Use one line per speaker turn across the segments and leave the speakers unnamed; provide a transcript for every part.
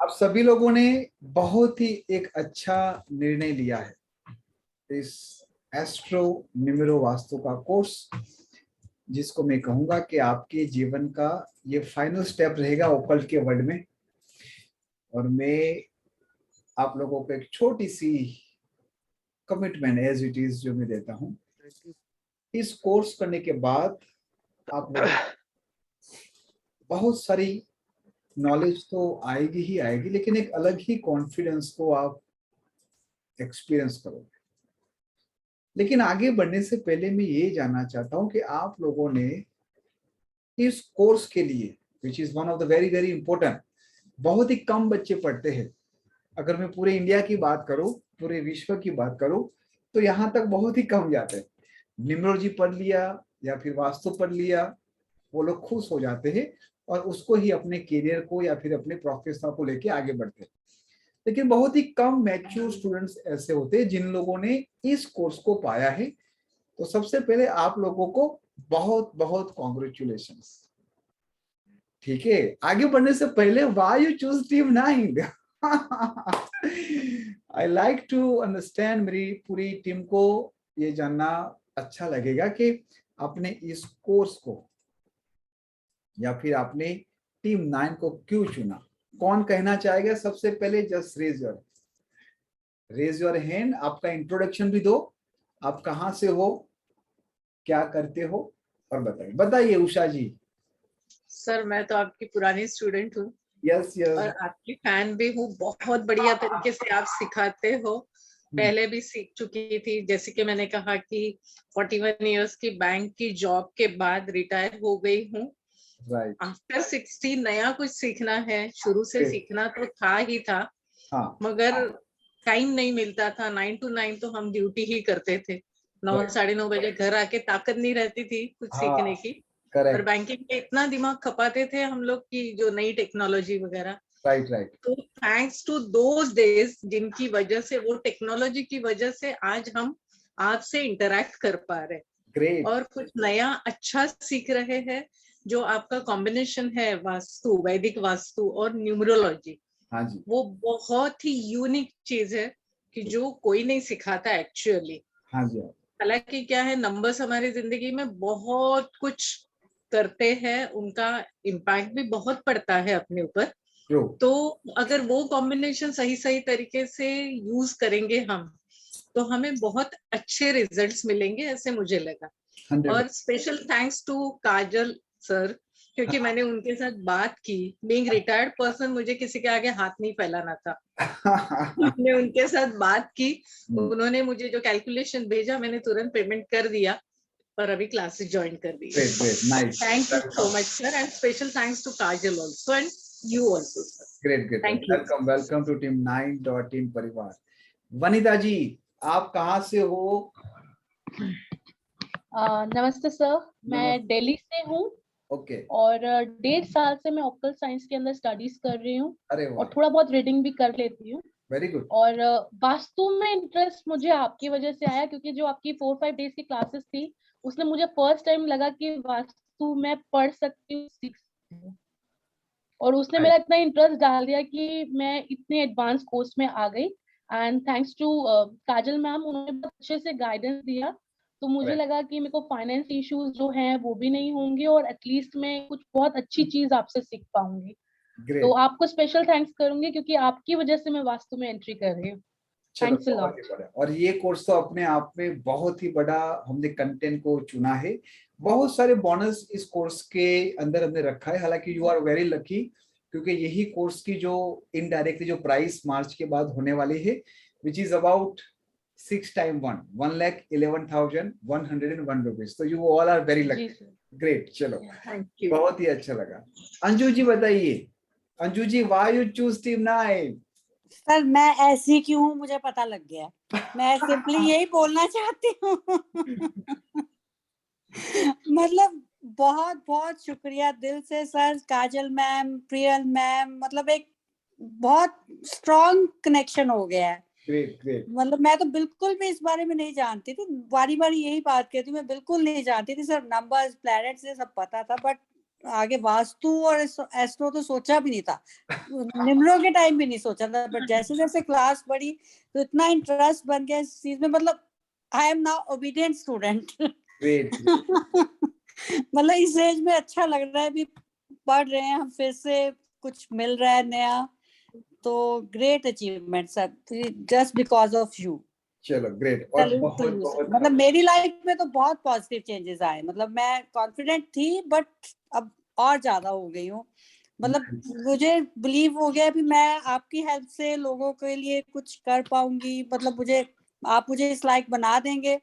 आप सभी लोगों ने बहुत ही एक अच्छा निर्णय लिया है इस एस्ट्रो न्यूमेरो वास्तु का कोर्स, जिसको मैं कहूंगा कि आपके जीवन का ये फाइनल स्टेप रहेगा ओकल्ट के वर्ल्ड में। और मैं आप लोगों को एक छोटी सी कमिटमेंट एज इट इज जो मैं देता हूँ, इस कोर्स करने के बाद आप लोग बहुत सारी नॉलेज तो आएगी ही आएगी, लेकिन एक अलग ही कॉन्फिडेंस को आप एक्सपीरियंस करोगे। लेकिन आगे बढ़ने से पहले मैं ये जानना चाहता हूं कि आप लोगों ने इस कोर्स के लिए, which is one of the very very important, बहुत ही कम बच्चे पढ़ते हैं। अगर मैं पूरे इंडिया की बात करूं, पूरे विश्व की बात करूं, तो यहाँ तक बहुत ही कम जाते हैं। न्यूमरोलॉजी पढ़ लिया या फिर वास्तु पढ़ लिया, वो लोग खुश हो जाते हैं और उसको ही अपने करियर को या फिर अपने प्रोफेशन को लेके आगे बढ़ते हैं। लेकिन बहुत ही कम मैच्योर स्टूडेंट्स ऐसे होते हैं जिन लोगों ने इस कोर्स को पाया है। तो सबसे पहले आप लोगों को बहुत बहुत कॉन्ग्रेचुलेशंस। ठीक है, आगे बढ़ने से पहले why you choose team 9? I like to understand, मेरी पूरी टीम को ये जानना अच्छा लगेगा कि आपने इस कोर्स को या फिर आपने टीम 9 को क्यों चुना। कौन कहना चाहेगा सबसे पहले? Just raise your hand. आपका इंट्रोडक्शन भी दो, आप कहाँ से हो, क्या करते हो, और बताइए। बताइए उषा जी।
सर मैं तो आपकी पुरानी स्टूडेंट हूँ।
Yes yes.
और आपकी फैन भी हूँ। बहुत बढ़िया तरीके से आप सिखाते हो। पहले भी सीख चुकी थी। जैसे कि मैंने कहा कि 41 इयर्स की बैंक की जॉब के बाद रिटायर हो गई हूँ। आफ्टर 60 नया कुछ सीखना है। शुरू से सीखना तो था ही था। मगर टाइम नहीं मिलता था। 9 to 9 तो हम ड्यूटी ही करते थे। 9 साढ़े 9 बजे घर आके ताकत नहीं रहती थी कुछ सीखने की। और बैंकिंग में इतना दिमाग खपाते थे हम लोग की जो नई टेक्नोलॉजी वगैरह।
राइट।
तो थैंक्स टू दोज डेज, जिनकी वजह से, वो टेक्नोलॉजी की वजह से आज हम आपसे इंटरेक्ट कर पा रहे हैं।
ग्रेट।
और कुछ नया अच्छा सीख रहे हैं। जो आपका कॉम्बिनेशन है वास्तु, वैदिक वास्तु और न्यूमरोलॉजी,
हाँ जी,
वो बहुत ही यूनिक चीज है कि जो कोई नहीं सिखाता एक्चुअली।
हाँ जी।
हालांकि क्या है, नंबर्स हमारी जिंदगी में बहुत कुछ करते हैं, उनका इम्पैक्ट भी बहुत पड़ता है अपने ऊपर। तो अगर वो कॉम्बिनेशन सही सही तरीके से यूज करेंगे हम, तो हमें बहुत अच्छे रिजल्ट्स मिलेंगे, ऐसे मुझे लगा।
100%।
और special thanks to Kajal sir, क्योंकि मैंने उनके साथ बात की। बीइंग रिटायर्ड पर्सन, मुझे किसी के आगे हाथ नहीं फैलाना था। मैंने उनके साथ बात की। उन्होंने मुझे जो कैलकुलेशन भेजा, मैंने तुरंत पेमेंट कर दिया और अभी क्लासेस ज्वाइन कर दी। Thank you so much sir, and special thanks to Kajal also and you also sir.
Great.
Thank you.
Welcome to team 9 team परिवार। वनिता जी, आप कहाँ से हो?
नमस्ते सर, मैं दिल्ली से हूँ।
ओके।
और 1.5 साल से मैं ऑक्कल साइंस के अंदर स्टडीज कर रही हूँ।
अरे
और थोड़ा बहुत रीडिंग भी कर लेती हूँ।
Very good.
और वास्तु में इंटरेस्ट मुझे आपकी वजह से आया, क्योंकि जो आपकी 4-5 डेज की क्लासेस थी, उसने मुझे फर्स्ट टाइम लगा कि वास्तु मैं पढ़ सकती हूँ, सीख सकती हूँ। और उसने मेरा इतना इंटरेस्ट डाल दिया कि मैं इतने एडवांस कोर्स में आ गई। And thanks to Kajal ma'am, उन्होंने बहुत अच्छे से गाइडेंस दिया। तो मुझे लगा कि मेरे को फाइनेंस इश्यूज जो हैं वो भी नहीं होंगे, और एटलीस्ट मैं कुछ बहुत अच्छी चीज आपसे सीख पाऊंगी। तो आपको स्पेशल थैंक्स करूंगी, क्योंकि आपकी वजह से मैं वास्तु में एंट्री कर रही हूँ। Thanks a lot.
और ये कोर्स तो अपने आप में बहुत ही बड़ा, हमने कंटेंट को चुना है। बहुत सारे बोनस इस कोर्स के अंदर हमने रखा है। हालांकि यू आर वेरी लकी, क्योंकि यही कोर्स की जो इनडायरेक्टली जो प्राइस मार्च के बाद होने वाली है, which is about 6 times 1,11,101 rupees. तो you all are very lucky. Great. चलो, बहुत ही अच्छा लगा। अंजू जी बताइए। Anju ji, why you choose team 9?
Sir मैं ऐसी क्यों हूँ मुझे पता लग गया। मैं सिंपली यही बोलना चाहती हूँ। मतलब बहुत बहुत शुक्रिया दिल से सर, काजल मैम, प्रियल मैम, मतलब एक बहुत स्ट्रॉन्ग कनेक्शन हो गया है।
ग्रेट।
मतलब मैं तो बिल्कुल भी इस बारे में नहीं जानती थी, बारी बारी यही बात कहती हूँ, मैं बिल्कुल नहीं जानती थी सर। नंबर्स, प्लैनेट्स, ये सब पता था, बट आगे वास्तु और एस्ट्रो तो सोचा भी नहीं था, निम्रो के टाइम भी नहीं सोचा था, बट जैसे जैसे क्लास बढ़ी तो इतना इंटरेस्ट बन गया इस चीज में, मतलब I am now obedient student.
Great.
मतलब इस एज में अच्छा लग रहा है, अभी पढ़ रहे हैं हम, फिर से कुछ मिल रहा है नया, तो great achievement sir, just because of you.
चलो ग्रेट। और
Salute to
बहुत
you,
बहुत
sir. मतलब मेरी लाइफ में तो बहुत पॉजिटिव चेंजेस आए, मतलब मैं कॉन्फिडेंट थी बट अब और ज्यादा हो गई हूँ, मतलब मुझे बिलीव हो गया भी मैं आपकी हेल्प से लोगों के लिए कुछ कर पाऊंगी, मतलब आप मुझे इस लायक बना देंगे,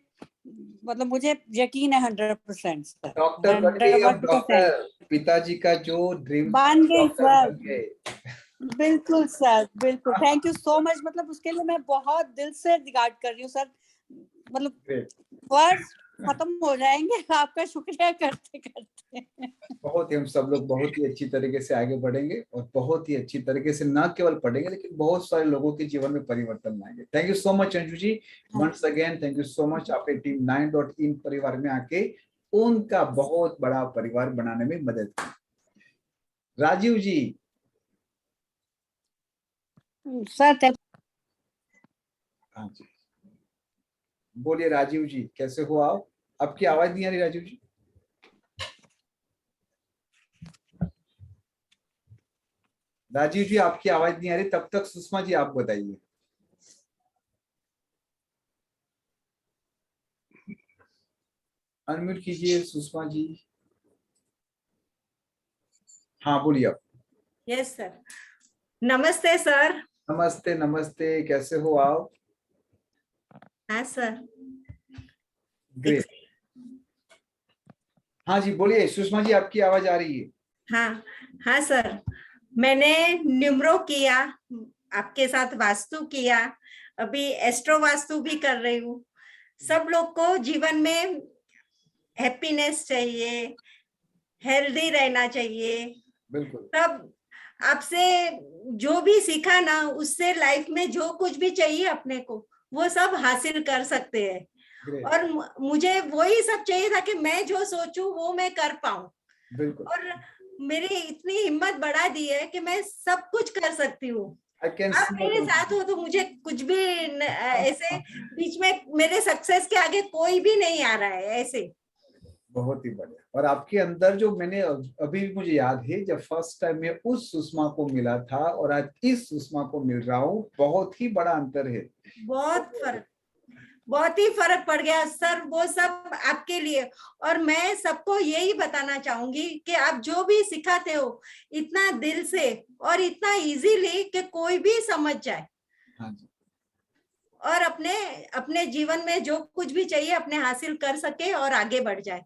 मतलब मुझे यकीन है 100% सर,
डॉक्टर बन गई, अब
100%।
डॉक्टर पिताजी का जो ड्रीम
बन गई
डॉक्टर
सर,
बन गए।
बिल्कुल सर, बिल्कुल, थैंक यू सो मच, मतलब उसके लिए मैं बहुत दिल से रिगार्ड कर रही हूँ सर, मतलब
ग्रेट।
वर्ड्स खत्म हो जाएंगे आपका शुक्रिया करते करते।
बहुत ही, हम सब लोग बहुत ही अच्छी तरीके से आगे बढ़ेंगे और बहुत ही अच्छी तरीके से न केवल पढ़ेंगे लेकिन बहुत सारे लोगों के जीवन में परिवर्तन लाएंगे। Thank you so much Anju ji, once again thank you so much, आपके टीम 9.in परिवार में आके उनका बहुत बड़ा परिवार बनाने में मदद की। राजीव जी।
सर
हाँ जी, बोलिए राजीव जी, कैसे हो आप? आपकी आवाज नहीं आ रही राजीव जी। राजीव जी आपकी आवाज नहीं आ रही, तब तक सुषमा जी आप बताइए। अनम्यूट कीजिए सुषमा जी। हाँ बोलिए आप।
यस सर, नमस्ते सर।
नमस्ते नमस्ते, कैसे हो आप?
हाँ सर।
ग्रेट। हाँ जी बोलिए सुषमा जी, आपकी आवाज आ रही है।
हाँ हाँ सर, मैंने न्यूमरो किया, आपके साथ वास्तु किया, अभी एस्ट्रो वास्तु भी कर रही हूँ। सब लोग को जीवन में हैप्पीनेस चाहिए, हेल्दी रहना चाहिए।
बिल्कुल।
तब आपसे जो भी सीखा ना, उससे लाइफ में जो कुछ भी चाहिए अपने को, वो सब हासिल कर सकते हैं।
ग्रेट।
और मुझे वही सब चाहिए था कि मैं जो सोचूं वो मैं कर पाऊं।
बिल्कुल।
और मेरी इतनी हिम्मत बढ़ा दी है कि मैं सब कुछ कर सकती हूँ।
आई कैन
आप
सी
मेरे साथ हो तो मुझे कुछ भी ऐसे बीच में मेरे सक्सेस के आगे कोई भी नहीं आ रहा है ऐसे।
बहुत ही बढ़िया। और आपके अंदर जो मैंने अभी भी मुझे याद है जब फर्स्ट टाइम मैं उस सुषमा को मिला था और आज इस सुषमा को मिल रहा हूँ, बहुत ही बड़ा अंतर है।
बहुत ही फर्क पड़ गया सर, वो सब आपके लिए। और मैं सबको यही बताना चाहूंगी कि आप जो भी सिखाते हो इतना दिल से और इतना इजीली कि कोई भी समझ जाए।
हाँ जी।
और अपने अपने जीवन में जो कुछ भी चाहिए अपने हासिल कर सके और आगे बढ़ जाए।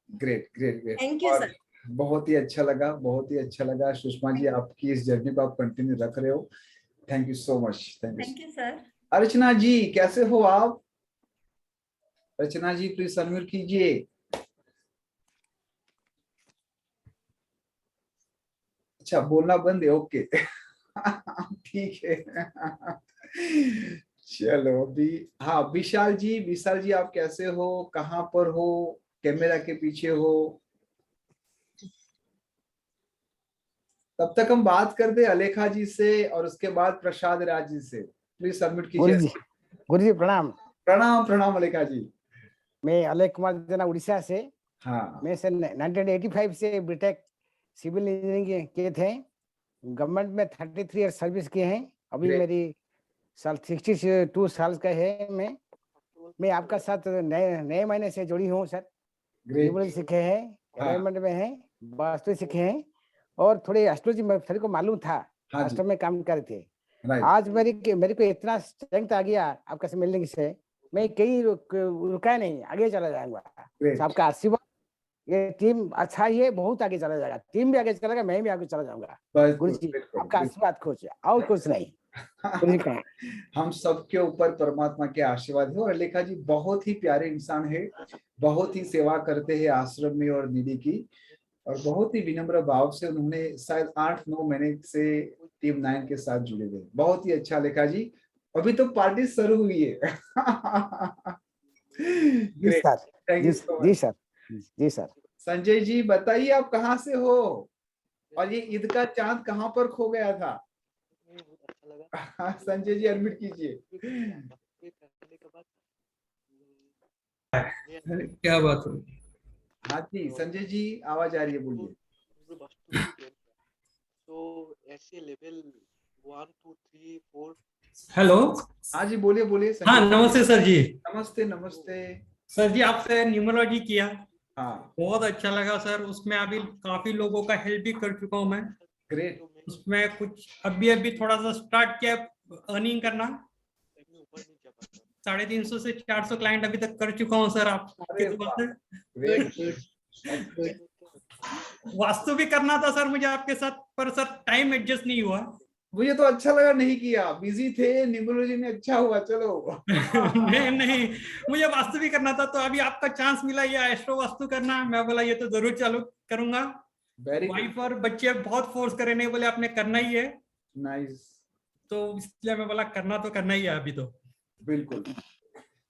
Great great great.
Thank you
और
सर।
बहुत ही अच्छा लगा, बहुत ही अच्छा लगा सुषमा जी, आपकी इस जर्नी को आप कंटिन्यू रख रहे हो। Thank you so much.
Thank you sir.
Archana ji कैसे हो आप? अर्चना जी प्लीज अनम्यूट कीजिए। अच्छा बोलना बंद है, ओके। ठीक है। चलो अभी, हाँ विशाल जी, विशाल जी आप कैसे हो, कहाँ पर हो, कैमरा के पीछे हो? तब तक हम बात करते अलेखा जी से और उसके बाद प्रसाद राज जी से। प्लीज सबमिट कीजिए।
गुरु जी प्रणाम।
प्रणाम प्रणाम अलेखा जी।
मैं अलेख कुमार जना उड़ीसा से।
हाँ।
मैं सन 1985 से बीटेक सिविल इंजीनियरिंग किए थे। गवर्नमेंट में 33 ईयर सर्विस किए हैं। अभी
Great.
मेरी साल 62 साल का है। मैं आपका साथ नए महीने से जुड़ी हूँ सर। न्यूमरोलॉजी सीखे हैं, अलाइनमेंट में हैं, वास्तु सीखे हैं और थोड़ी एस्ट्रोलॉजी में सभी को मालूम था।
हाँ
एस्ट्रो में काम कर रहे थे।
Right.
आज मेरे को इतना स्ट्रेंथ आ गया आपका से मिलने से, मैं कहीं रुका नहीं, आगे चला जाऊंगा। आपका आशीर्वाद, ये टीम अच्छा ही है, बहुत आगे चला जाएगा, टीम भी आगे चलेगा, मैं भी आगे चला जाऊंगा। गुरु जी आपका आशीर्वाद खोज और कुछ नहीं।
हम सबके ऊपर परमात्मा के आशीर्वाद है। और अलेखा जी बहुत ही प्यारे इंसान है, बहुत ही सेवा करते हैं आश्रम में और निधि की, और बहुत ही विनम्र भाव से उन्होंने शायद 8-9 महीने से टीम 9 के साथ जुड़े हुए। बहुत ही अच्छा अलेखा जी, अभी तो पार्टी शुरू हुई है।
जी सर, जी सर, जी सर।
संजय जी बताइए आप कहाँ से हो और ये ईद का चांद कहाँ पर खो गया था? हाँ, संजय जी अनम्यूट कीजिए।
क्या बात है?
हाँ जी संजय जी आवाज आ रही है, बोलिए।
तो ऐसे लेवल 1 2 3 4।
हेलो।
हाँ जी बोलिए बोलिए
हाँ
संजय जी।
नमस्ते सर जी।
नमस्ते नमस्ते।
सर जी आपसे न्यूमरोलॉजी किया,
हाँ
बहुत अच्छा लगा सर। उसमें अभी काफी लोगों का हेल्प भी कर चुका हूँ मैं।
ग्रेट।
उसमें कुछ अभी थोड़ा सा स्टार्ट किया अर्निंग करना। 350 से 400 क्लाइंट अभी तक कर चुका हूँ सर आपके
अरे
दुआ
वाह,
से।
ग्रेट।
वास्तु भी करना था सर मुझे आपके साथ, पर सर टाइम एडजस्ट नहीं हुआ।
मुझे तो अच्छा लगा, नहीं किया, बिजी थे, न्यूमरोलॉजी में अच्छा हुआ, चलो।
नहीं, मुझे वास्तु भी करना था, तो अभी आपका चांस मिला ये एस्ट्रो वास्तु करना। मैं बोला ये तो जरूर चालू करूंगा।
वेरी
वाइफ और बच्चे बहुत फोर्स करे, नहीं बोले आपने करना ही है,
नाइस।
तो इसलिए मैं बोला करना तो करना ही है अभी तो।
बिल्कुल।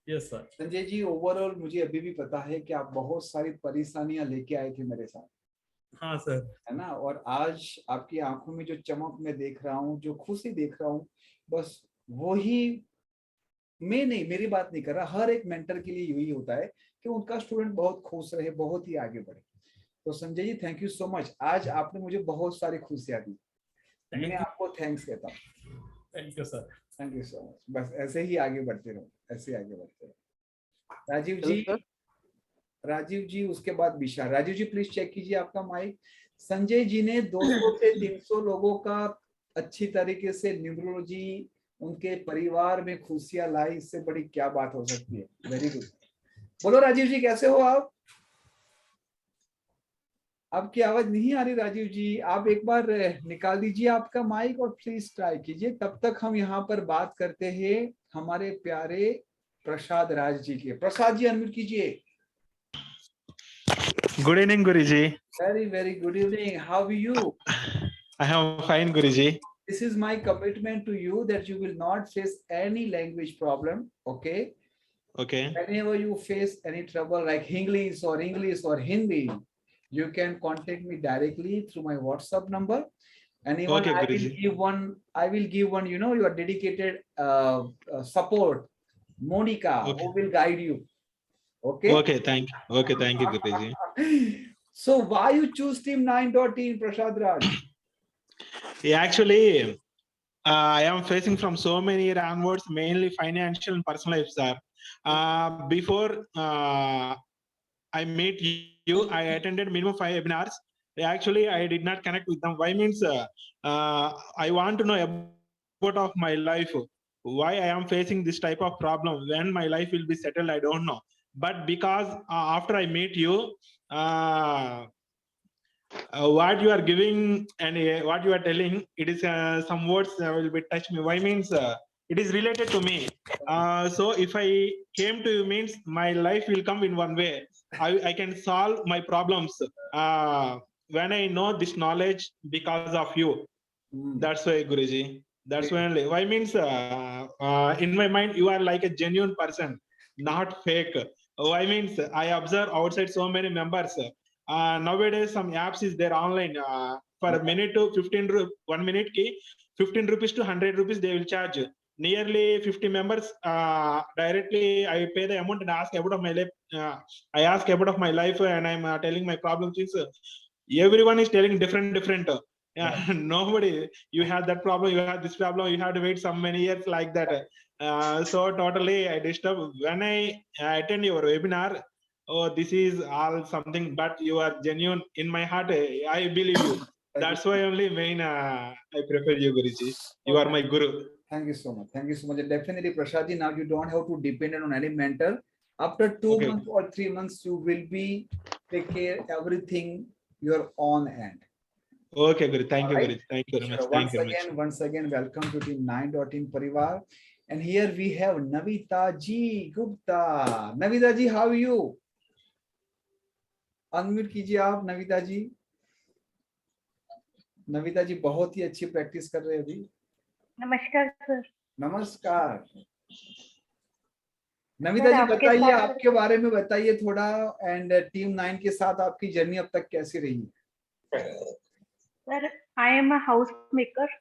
Yes sir.
Sanjay ji overall मुझे अभी भी पता है कि आप बहुत सारी परेशानियां लेके आए थे मेरे साथ,
हाँ सर।
है ना, और आज आपकी आंखों में जो चमक मैं देख रहा हूँ, जो खुशी देख रहा हूँ, बस वही, मैं नहीं, मेरी बात नहीं कर रहा, हर एक मेंटर के लिए यही होता है कि उनका स्टूडेंट बहुत खुश रहे, बहुत ही आगे बढ़े। तो Sanjay ji thank you so much, आज आपने मुझे बहुत सारी खुशियां दी, मैं आपको थैंक्स कहता हूँ।
Thank you sir.
Thank you so much. बस ऐसे ही आगे बढ़ते रहो, ऐसे आगे बढ़ते रहो। राजीव जी, राजीव जी उसके बाद विशाल। राजीव जी प्लीज चेक कीजिए आपका माइक। संजय जी ने 200 से 300 लोगों का अच्छी तरीके से न्यूमरोलॉजी, उनके परिवार में खुशियां लाई, इससे बड़ी क्या बात हो सकती है। Very good. बोलो राजीव जी कैसे हो आप? आपकी आवाज नहीं आ रही राजीव जी, आप एक बार निकाल दीजिए आपका माइक और प्लीज ट्राई कीजिए। तब तक हम यहाँ पर बात करते हैं हमारे प्यारे प्रसाद राज जी के। प्रसाद जी अनम्यूट कीजिए।
Good evening, Guruji.
Very good evening. How are you?
I am fine, Guruji.
This is my commitment to you that you will not face any language problem. Okay.
Okay.
Whenever you face any trouble like English or Hindi, you can contact me directly through my WhatsApp number. And even
Okay,
I will
Guruji.
give one, you know, your dedicated support, Monica,
Okay.
who will guide you. Okay.
Okay, thank you. Okay, thank you, Guruji.
So why you choose team 9.in, Prasad Raj?
Yeah, actually, I am facing from so many years onwards, mainly financial and personal life, sir. Before I meet you, I attended minimum 5 webinars. Actually, I did not connect with them. Why means I want to know about of my life, why I am facing this type of problem, when my life will be settled, I don't know. But because after I meet you, what you are giving and what you are telling, it is some words will be touch me. Why means it is related to me. So if I came to you means my life will come in one way. I can solve my problems when I know this knowledge because of you. That's why, Guruji. That's why only. Why means in my mind you are like a genuine person, not fake. Why means I observe outside so many members. Nowadays some apps is there online for a minute to 1 minute ki 15 rupees to 100 rupees they will charge. Nearly 50 members directly I pay the amount and ask about of my life. I ask about of my life and I'm telling my problems. Everyone is telling different. Yeah, nobody. You have that problem. You have this problem. You have to wait some many years like that. So totally I disturb when I attend your webinar. Oh, this is all something, but you are genuine in my heart. I believe you. That's why only main I prefer you, Guruji. You are my guru.
Thank you so much. Thank you so much. Definitely, Prashadji, now you don't have to depend on any mentor. After 2 months or 3 months, you will be take care everything your own end.
Okay, Guru. Thank you,
Right?
Guru. Thank you very much.
Once again, welcome to Team 9.in Parivar. And here we have Navita Ji Gupta. Navita Ji, how are you? Unmute कीजिए आप नविता जी। नविता जी बहुत ही अच्छी practice कर रहे हैं अभी।
नमस्कार sir.
नमस्कार। नमिता
सर,
जी
आपके
बताइए,
साथ-
आपके बारे में बताइए थोड़ा, एंड टीम 9 के साथ आपकी जर्नी अब तक कैसी रही?
Sir, I am a house maker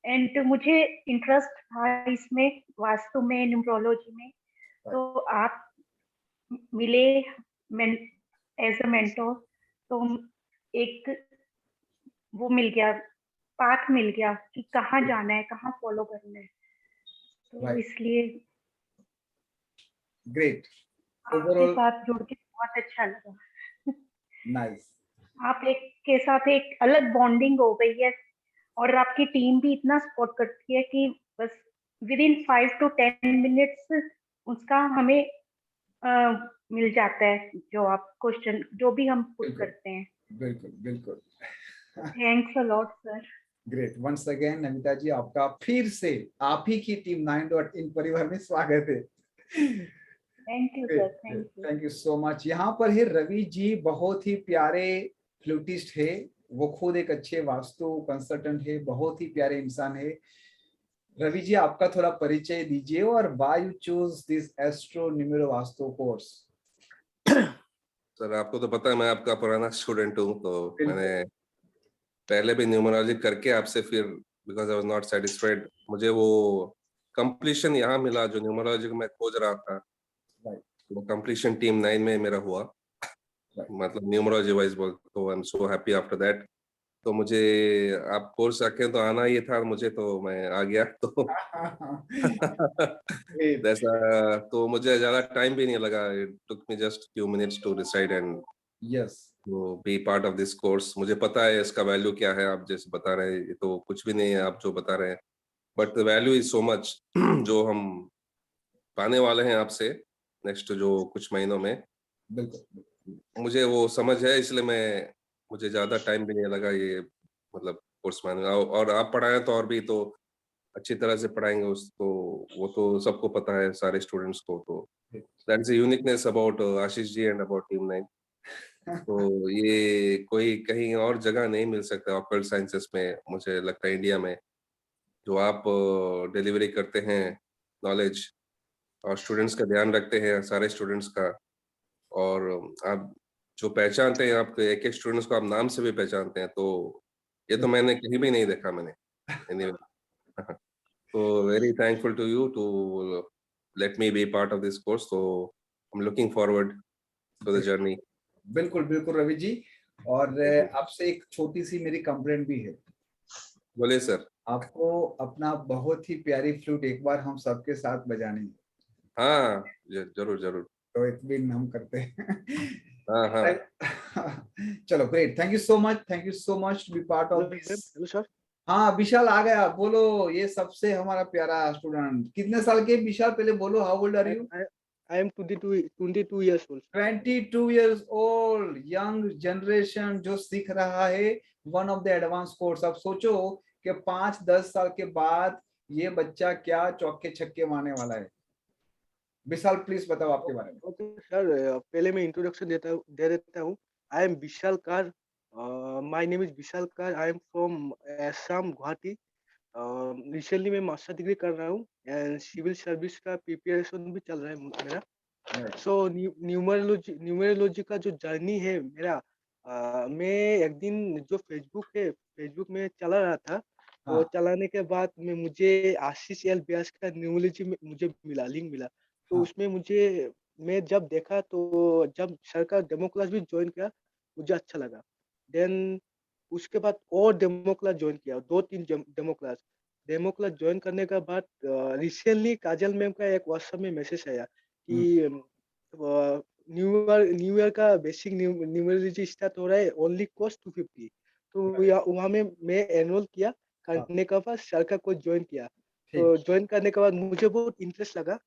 and मुझे इंटरेस्ट था इसमें, वास्तु में, न्यूमरोलॉजी में। तो आप मिले एज अ मेंटोर, तो एक वो मिल गया, पाथ मिल गया कि कहाँ जाना है, कहाँ फॉलो करना है। तो
Right.
इसलिए
ग्रेट,
आपके
ओवरऑल
साथ जुड़ के बहुत अच्छा लगा।
नाइस।
आप एक के साथ एक अलग बॉन्डिंग हो गई है, और आपकी टीम भी इतना सपोर्ट करती है कि बस विद इन 5 to 10 मिनट्स उसका हमें मिल जाता है, जो आप क्वेश्चन जो भी हम पुट
बिल्कुल।
करते हैं।
बिल्कुल बिल्कुल।
Thanks a lot sir.
Great, once again Namita ji, आपका फिर से आप ही की टीम 9.in परिवार में स्वागत है।
Thank you sir, thank you.
Thank you so much. यहाँ पर है रवि जी, बहुत ही प्यारे फ्लूटिस्ट है, वो खुद एक अच्छे वास्तु कंसल्टेंट है, बहुत ही प्यारे इंसान है। रवि जी, आपका थोड़ा परिचय दीजिए, और why you choose this astro numero vastu course.
Sir, आपको तो पता है मैं आपका पुराना स्टूडेंट हूँ, तो मैंने पहले भी न्यूमरोलॉजी करके आपसे फिर because I was not satisfied, मुझे वो कंप्लीशन यहाँ मिला जो न्यूमरोलॉजी को मैं खोज रहा था। वो कंप्लीशन टीम 9 में मेरा हुआ, मतलब न्यूमरोलॉजी वाइज बोल, तो I am so happy after that. तो मुझे आप कोर्स रखें तो आना ही था मुझे, तो मैं आ गया। तो ऐसा तो मुझे ज्यादा टाइम भी नहीं लगा, it took me just few minutes to decide and
yes
to be part of this course. मुझे पता है इसका वैल्यू क्या है, आप जैसे बता रहे हैं ये तो कुछ भी नहीं है आप जो बता रहे हैं, but the value is so much जो हम पाने वाले हैं आपसे नेक्स्ट जो कुछ महीनों में।
बिल्कुल,
मुझे वो समझ है, इसलिए मुझे ज्यादा टाइम भी नहीं लगा ये मतलब कोर्स में, और आप पढ़ाएं तो और भी तो अच्छी तरह से पढ़ाएंगे उस, तो वो तो सबको पता है सारे स्टूडेंट्स को। तो that is uniqueness about Ashish ji and about team 9। तो ये कोई कहीं और जगह नहीं मिल सकता ऑकल्ट साइंसेस में, मुझे लगता है इंडिया में जो आप डिलीवरी करते हैं नॉलेज, और स्टूडेंट्स का ध्यान रखते हैं सारे स्टूडेंट्स का, और आप जो पहचानते हैं, आप एक एक स्टूडेंट्स को आप नाम से भी पहचानते हैं, तो ये तो मैंने कहीं भी नहीं देखा मैंने anyway. तो very thankful to you to let me be part of this course, तो I am looking forward to the journey.
बिल्कुल बिल्कुल रवि जी, और आपसे एक छोटी सी मेरी कंप्लेंट भी है।
बोले सर।
आपको अपना बहुत ही प्यारी फ्लूट एक बार हम सबके साथ बजानी है।
हाँ जरूर जरूर,
तो एक दिन हम करते हैं।
हाँ हाँ।
चलो great, thank you so much, thank you so much to be part of this.
Hello sir.
हाँ विशाल आ गया, बोलो। ये सबसे हमारा प्यारा स्टूडेंट, कितने साल के विशाल, पहले बोलो, how old are you?
I am 22 years old.
22 years old, young generation जो सीख रहा है one of the advance course. अब सोचो कि 5-10 साल के बाद ये बच्चा क्या चौके छक्के मारने वाला है। विशाल प्लीज बताओ आपके बारे में।
ओके सर, पहले मैं इंट्रोडक्शन दे देता हूँ। I am Vishal car, my name is Vishal car, I am from Assam Guwahati. Recently मैं मास्टर डिग्री कर रहा हूँ एंड सिविल सर्विस का प्रिपरेशन भी चल रहा है मेरा। सो न्यूमरोलॉजी का जो जर्नी है मेरा, मैं एक दिन जो फेसबुक में चला रहा था, तो चलाने के बाद में मुझे आशीष एल व्यास का न्यूमरोलॉजी में मुझे लिंक मिला। तो उसमें मैं जब देखा, तो जब सर का डेमो क्लास भी ज्वाइन किया, मुझे अच्छा लगा। देन उसके बाद और डेमो क्लास ज्वाइन किया, 2-3 डेमो क्लास ज्वाइन करने के बाद रिसेंटली काजल मैम का एक व्हाट्सएप में मैसेज आया कि न्यू ईयर का बेसिक न्यूमरोलॉजी स्टार्ट हो रहा है, ओनली कॉस्ट 250। तो वहाँ में मैं एनरोल किया, करने के बाद सर का कोर्स ज्वाइन किया। तो ज्वाइन करने के बाद मुझे बहुत इंटरेस्ट लगा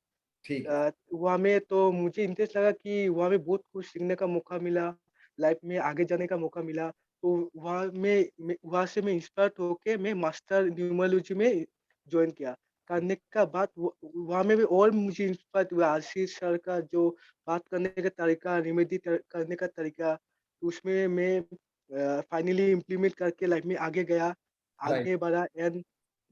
वहाँ में। तो मुझे इंटरेस्ट लगा कि वहाँ में बहुत कुछ सीखने का मौका मिला, लाइफ में आगे जाने का मौका मिला। तो वहाँ से मैं इंस्पायर होके मैं मास्टर न्यूमरोलॉजी में ज्वाइन किया। करने का बाद वहाँ में भी और मुझे इंस्पायर हुआ आशीष सर का जो बात करने का तरीका, रेमेडी करने का तरीका, उसमें मैं फाइनली इम्प्लीमेंट करके लाइफ में आगे गया, आगे बढ़ा। एंड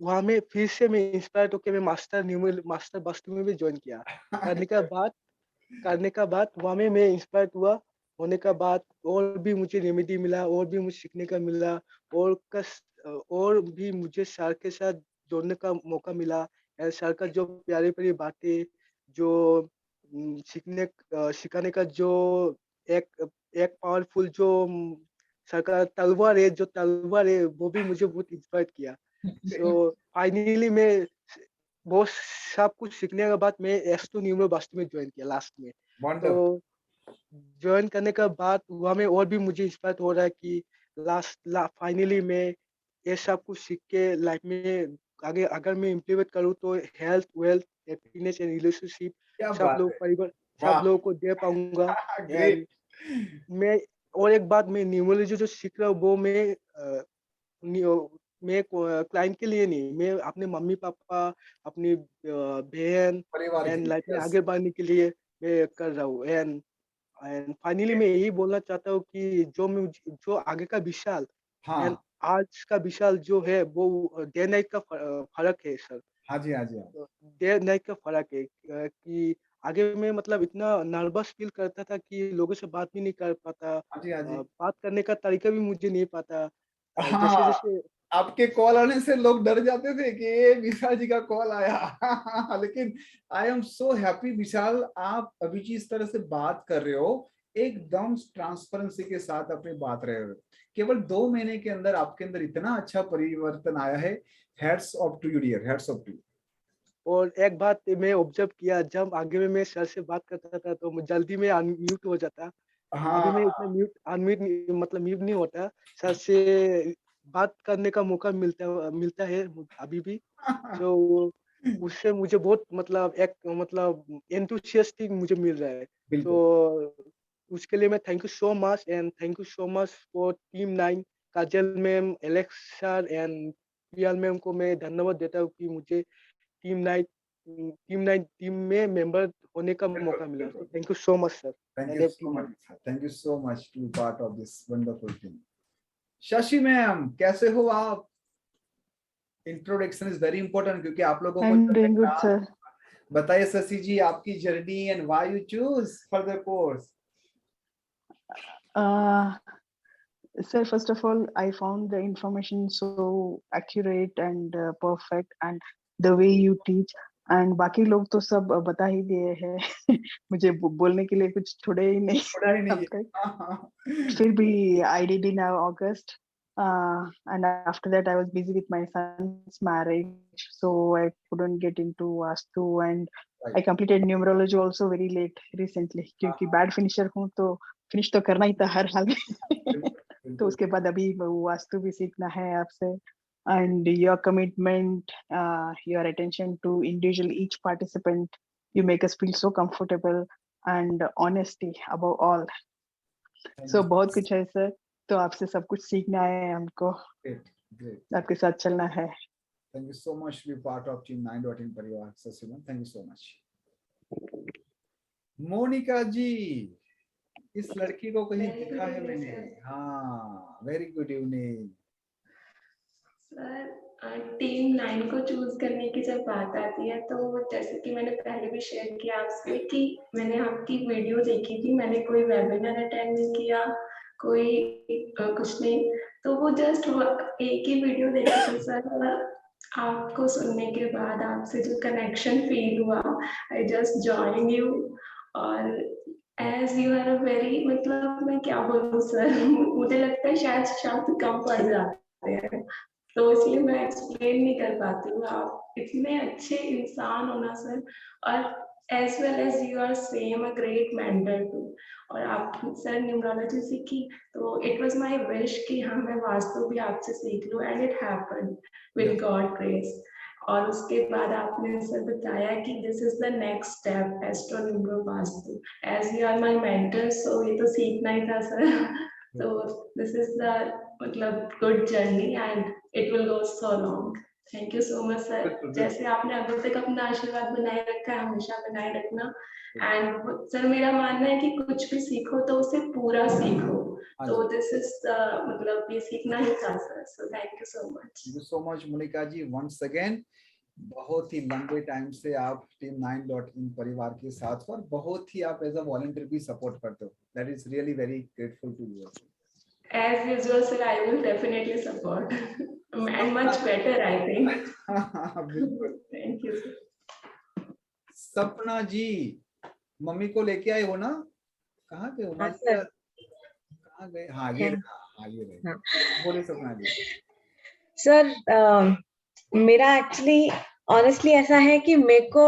वहाँ में फिर से मैं इंस्पायर होकर मैं मास्टर वास्तु में भी ज्वाइन किया। करने के बाद करने का बाद वहाँ में मैं इंस्पायर हुआ होने का बाद और भी मुझे रेमेडी मिला और भी मुझे सीखने का मिला और भी मुझे सर के साथ जोड़ने का मौका मिला। और सर का जो प्यारी प्यारी बातें जो सिखाने का जो एक एक पावरफुल जो सर का तलवार है वो भी मुझे बहुत इंस्पायर किया। सो फाइनली मैं बहुत सब कुछ सीखने के बाद मैं S2 न्यूमरो वास्तु में ज्वाइन किया लास्ट में। तो ज्वाइन करने के बाद वहाँ में और भी मुझे इंस्पायर हो रहा है कि फाइनली मैं ये सब कुछ सीख के लाइफ में आगे अगर मैं इम्प्लीमेंट करूँ तो health wealth happiness and relationship सब लोग परिवार सब लोगों को दे पाऊंगा। एंड मैं और एक बात मैं न्यूमरोलॉजी जो सीख रहा हूँ वो मैं क्लाइंट के लिए नहीं, मैं अपने मम्मी पापा अपनी बहन एंड लाइफ में आगे बढ़ने के लिए मैं कर रहा हूँ। एंड फाइनली मैं यही बोलना चाहता हूँ कि जो आगे का विशाल एंड आज का विशाल जो है वो डे नाइट का फर्क है सर।
हाँ जी हाँ जी।
डे नाइट का फर्क है कि आगे में मतलब इतना नर्वस फील करता था कि लोगों से बात भी नहीं कर पाता। बात करने का तरीका भी मुझे नहीं पता। जैसे जैसे
आपके कॉल आने से लोग डर जाते थे कि ये विशाल जी का कॉल आया। लेकिन आई एम सो हैप्पी विशाल, आप अभी जिस तरह से बात कर रहे हो एकदम ट्रांसपेरेंसी के साथ अपनी बात रहे हो। केवल 2 महीने के अंदर आपके अंदर इतना अच्छा परिवर्तन आया है। Hats off to you dear, hats off to you.
और एक बात मैं ऑब्जर्व किया, जब आगे में मैं सर से बात करता था तो जल्दी में अनम्यूट हो जाता। अभी मैं इतना म्यूट नहीं होता। सर से बात करने का मौका मिलता है अभी भी। तो उससे मुझे बहुत एंथुसियास्टिक मुझे मिल रहा है। तो उसके लिए मैं thank you so much and thank you so much for team 9 Kajal ma'am, Alex sir and Piyal ma'am को मैं धन्यवाद देता हूँ कि मुझे टीम में मेंबर होने का मौका मिला। Thank you so much sir.
Thank you so much to be part of this wonderful team. Shashi ma'am कैसे हो आप? इंट्रोडक्शन इज वेरी इंपॉर्टेंट क्योंकि आप लोगों को बताइए शशि जी आपकी journey and why you choose for the course.
Sir, first of all, I found the information so accurate and perfect, and the way you teach. And बाकी लोग तो सब बता ही दिए हैं। मुझे बोलने के लिए कुछ छोड़े ही नहीं अब तक। फिर भी I did in August, and after that I was busy with my son's marriage, so I couldn't get into Vastu, and I completed numerology also very late recently, क्योंकि bad finisher हूँ तो finish तो करना ही था हर हाल में। तो उसके बाद अभी वास्तु भी सीखना है आपसे। And your commitment, your attention to individual each participant, you make us feel so comfortable, and honesty above all. So बहुत कुछ है सर, तो आपसे सब कुछ सीखना है हमको। आपके साथ चलना है।
Thank you so much to be part of Team 9.in परिवार शशि मैम, thank you so much। Monika ji, इस लड़की को कहीं देखा है मैंने। हाँ, very good evening
sir. Team 9 को चूज करने की जब बात आती है तो जैसे कि मैंने पहले भी शेयर किया आपसे कि मैंने आपकी वीडियो देखी थी, मैंने कोई वेबिनार अटेंड नहीं किया, कोई कुछ नहीं, तो वो जस्ट एक ही वीडियो देखी थी सर। और आपको सुनने के बाद आपसे जो कनेक्शन फील हुआ, आई जस्ट जॉइन यू। और as you are a very, मतलब मैं क्या बोलूँ सर, मुझे लगता है शायद शब्द कम पड़ जाते हैं, तो इसलिए मैं एक्सप्लेन नहीं कर पाती हूँ। आप इतने अच्छे इंसान हो ना सर, और as well as you are same a great mentor too. और आप सर न्यूमरोलॉजी सीखी तो इट वाज माय विश कि हाँ मैं वास्तु भी आपसे सीख लूँ, and it happened with God grace. और उसके बाद आपने सर बताया कि this is the next step, astro numero vastu. As you are my mentor, so ये तो सीखना ही था सर। तो दिस इज द मतलब good journey and it will go so long. Thank you so much sir. जैसे आपने अभी तक अपना आशीर्वाद बनाए रखा है, हमेशा बनाए रखना। एंड सर मेरा मानना है कि कुछ भी सीखो तो उसे पूरा सीखो, तो दिस इज मतलब ये सीखना ही था sir. So thank you so much.
Thank you so much Monika ji. Once again बहुत ही लंबे टाइम से आप टीम 9.in परिवार के साथ और बहुत ही आप एज अ वॉलंटियर भी सपोर्ट करते हो. That is really very grateful to you.
As usual, sir, I will definitely support and much better, I think.
बिल्कुल.
Thank you, sir.
सपना जी, मम्मी को लेके आए हो ना? कहाँ गए हो? कहाँ गए? हाँ ये रहे. बोले सपना जी.
सर मेरा एक्चुअली ऑनेस्टली ऐसा है कि मेरे को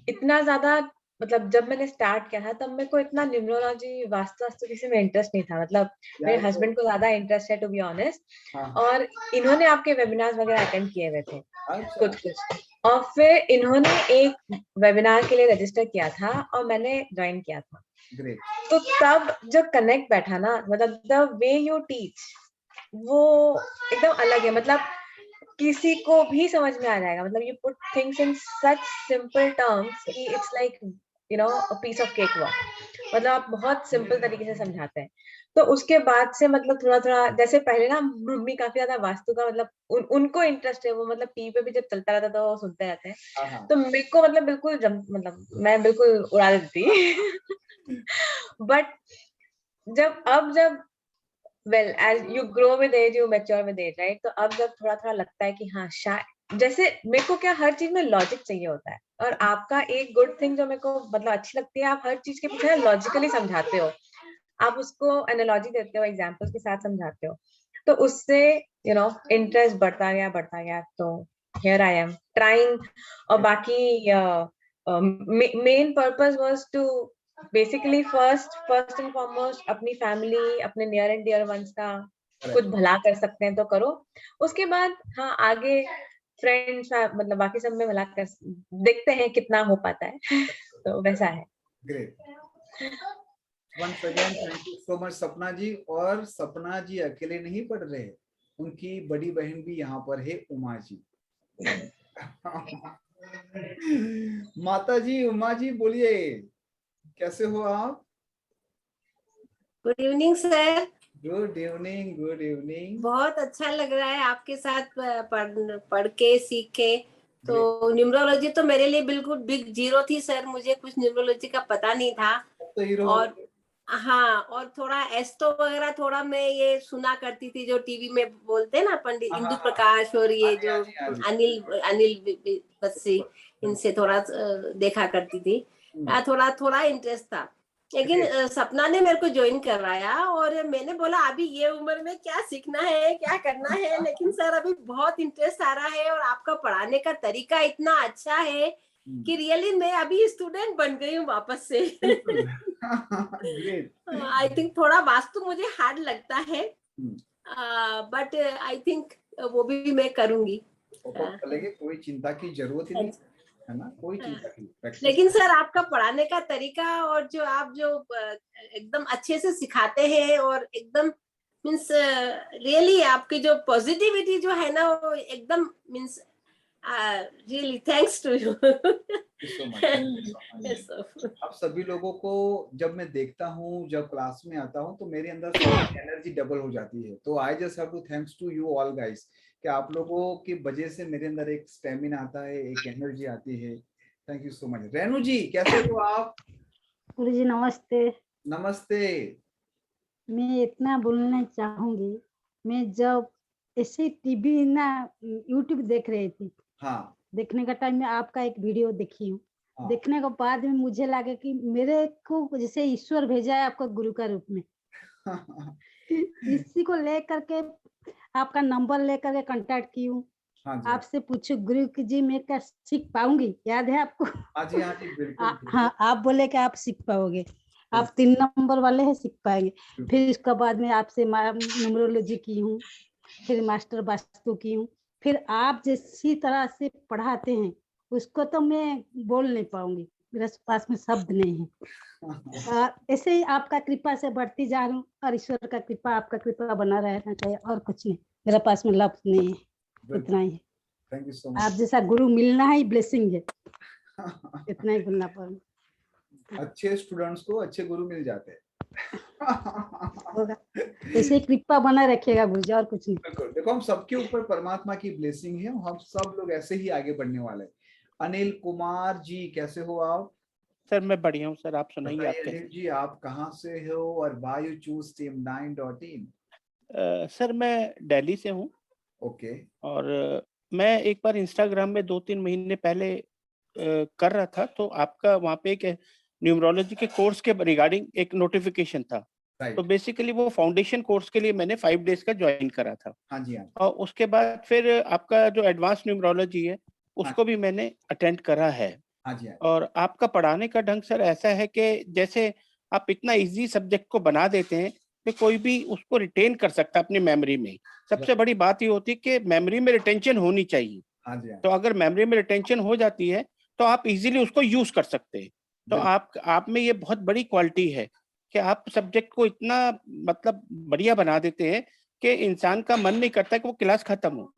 इतना ज्यादा मतलब जब मैंने स्टार्ट किया था तब मेरे को इतना न्यूमरोलॉजी वास्तु किसी में इंटरेस्ट नहीं था. मतलब मेरे हस्बैंड को ज्यादा इंटरेस्ट है टू बी ऑनेस्ट. और इन्होंने आपके वेबिनार्स वगैरह अटेंड किए हुए थे कुछ. और फिर इन्होंने एक वेबिनार के लिए रजिस्टर किया था और मैंने ज्वाइन किया था. तो तब जो कनेक्ट बैठा ना, मतलब द वे यू टीच वो एकदम अलग है. मतलब किसी को भी समझ में आ जाएगा. मतलब you put things in such simple terms कि it's like you know a piece of cake work. मतलब आप बहुत सिंपल तरीके से समझाते हैं. तो उसके बाद से मतलब थोड़ा थोड़ा जैसे पहले ना मम्मी काफी ज्यादा वास्तु का मतलब उनको इंटरेस्ट है. वो मतलब टीवी पे भी जब चलता रहता था वो सुनते रहते हैं. तो मेरे को मतलब बिल्कुल मतलब मैं बिल्कुल उड़ा देती. बट जब well as you grow with age you mature with age, right? तो अब जब थोड़ा थोड़ा लगता है कि हाँ शायद जैसे मेरे को क्या हर चीज में लॉजिक चाहिए होता है. और आपका एक गुड थिंग जो मेरे को मतलब अच्छी लगती है, आप हर चीज के पीछे लॉजिकली समझाते हो. आप उसको एनालॉजी देते हो, एग्जांपल्स के साथ समझाते हो. तो उससे यू नो इंटरेस्ट बढ़ता गया. तो हियर आई एम ट्राइंग. और बाकी main purpose was to basically first and foremost अपनी फैमिली, अपने नियर एंड डियर वंस का कुछ भला कर सकते हैं तो करो. उसके बाद हाँ आगे फ्रेंड्स मतलब बाकी सब में भला कर देखते हैं कितना हो पाता है. तो वैसा है.
Great. Once again thank you so much Sapna ji. और सपना जी अकेले नहीं पढ़ रहे, उनकी बड़ी बहन भी यहाँ पर है, उमा जी. माता जी, उमा जी बोलिए, कैसे हो आप?
Good evening sir.
Good evening.
बहुत अच्छा लग रहा है आपके साथ पढ़ के सीख के. तो न्यूमरोलॉजी तो मेरे लिए बिल्कुल बिग जीरो थी सर. मुझे कुछ न्यूमरोलॉजी का पता नहीं था. और हाँ, और थोड़ा एस्ट्रो वगैरह थोड़ा मैं ये सुना करती थी जो टीवी में बोलते हैं ना पंडित इंदु प्रकाश और ये जो अनिल बस्सी, इनसे थोड़ा देखा करती थी. थोड़ा इंटरेस्ट था. लेकिन सपना ने मेरे को ज्वाइन करवाया और मैंने बोला अभी ये उम्र में क्या सीखना है, क्या करना है. लेकिन सर अभी बहुत इंटरेस्ट आ रहा है और आपका पढ़ाने का तरीका इतना अच्छा है कि रियली मैं अभी स्टूडेंट बन गई हूँ वापस से. आई थिंक थोड़ा वास्तु मुझे हार्ड लगता है, बट आई थिंक वो भी मैं करूंगी.
कोई चिंता की जरूरत ही नहीं है ना, कोई चिंता की.
लेकिन सर आपका पढ़ाने का तरीका और जो आप जो एकदम अच्छे से सिखाते हैं और एकदम मीन्स रियली आपकी जो पॉजिटिविटी जो है ना वो एकदम means really thanks to you.
आप सभी लोगों को जब मैं देखता हूँ, जब क्लास में आता हूँ तो मेरे अंदर एनर्जी डबल हो जाती है. तो I just have to thanks to you all guys कि आप लोगों की वजह से मेरे अंदर एक स्टेमिना आता है, एक एनर्जी आती है. Thank you so much. Renu ji कैसे हो आप?
गुरुजी नमस्ते.
नमस्ते.
मैं इतना बोलना चाहूंगी, मैं जब ऐसे टीवी ना यूट्यूब देख रही थी,
हाँ,
देखने का टाइम में आपका एक वीडियो देखी हूँ. देखने के बाद में मुझे लगा कि मेरे को जैसे ईश्वर भेजा है आपका गुरु का रूप में. इसी को लेकर के आपका नंबर लेकर के कांटेक्ट की हूँ. आपसे पूछो गुरु जी मैं क्या सीख पाऊंगी, याद है आपको?
हाँ जी बिल्कुल.
हाँ आप बोले कि आप सीख पाओगे. आप 3 नंबर वाले हैं, सीख पाएंगे. फिर इसके बाद में आपसे न्यूमरोलॉजी की हूँ, फिर मास्टर वास्तु की हूँ. फिर आप जिस तरह से पढ़ाते हैं उसको तो मैं बोल नहीं पाऊंगी, मेरे पास में शब्द नहीं है. ऐसे ही आपका कृपा से बढ़ती जा रही हूँ और ईश्वर का कृपा, आपका कृपा बना रहना चाहिए और कुछ नहीं. मेरे पास में लफ्ज नहीं है, इतना ही है.
Thank you so much.
आप जैसा गुरु मिलना ही ब्लेसिंग है, इतना ही बोलना पड़ेगा.
अच्छे स्टूडेंट्स को अच्छे गुरु मिल जाते हैं.
होगा। ऐसे कृपा बना रखिएगा गुरुजी, और कुछ नहीं।
बिल्कुल, देखो हम सबके ऊपर परमात्मा की ब्लेसिंग है, हम सब लोग ऐसे ही आगे बढ़ने वाले हैं। अनिल कुमार जी कैसे हो आप?
सर मैं बढ़िया हूँ सर, आप सुनाइए आप
बताइए
कैसे?
अनिल जी, आप कहाँ से हो और why you choose team 9.in?
Sir मैं दिल्ली से हूँ।
ओके।
और मैं एक बार इंस्टाग्राम में 2-3 महीने पहले कर रहा था, तो आपका वहाँ पे एक न्यूमरोलॉजी के कोर्स के रिगार्डिंग एक नोटिफिकेशन था। तो बेसिकली वो फाउंडेशन कोर्स के लिए मैंने 5 डेज का ज्वाइन करा था।
हाँ जी, हाँ।
और उसके बाद फिर आपका जो एडवांस न्यूमरोलॉजी है उसको भी मैंने अटेंड करा है।
हाँ जी, हाँ।
और आपका पढ़ाने का ढंग सर ऐसा है कि जैसे आप इतना इजी सब्जेक्ट को बना देते हैं कि कोई भी उसको रिटेन कर सकता है अपनी मेमोरी में। सबसे बड़ी बात ये होती है कि मेमोरी में रिटेंशन होनी चाहिए।
हाँ जी, हाँ।
तो अगर मेमोरी में रिटेंशन हो जाती है तो आप इजीली उसको यूज कर सकते हैं। तो आप में ये बहुत बड़ी क्वालिटी है कि आप सब्जेक्ट को इतना मतलब बढ़िया बना देते हैं कि इंसान का मन नहीं करता कि वो क्लास खत्म हो।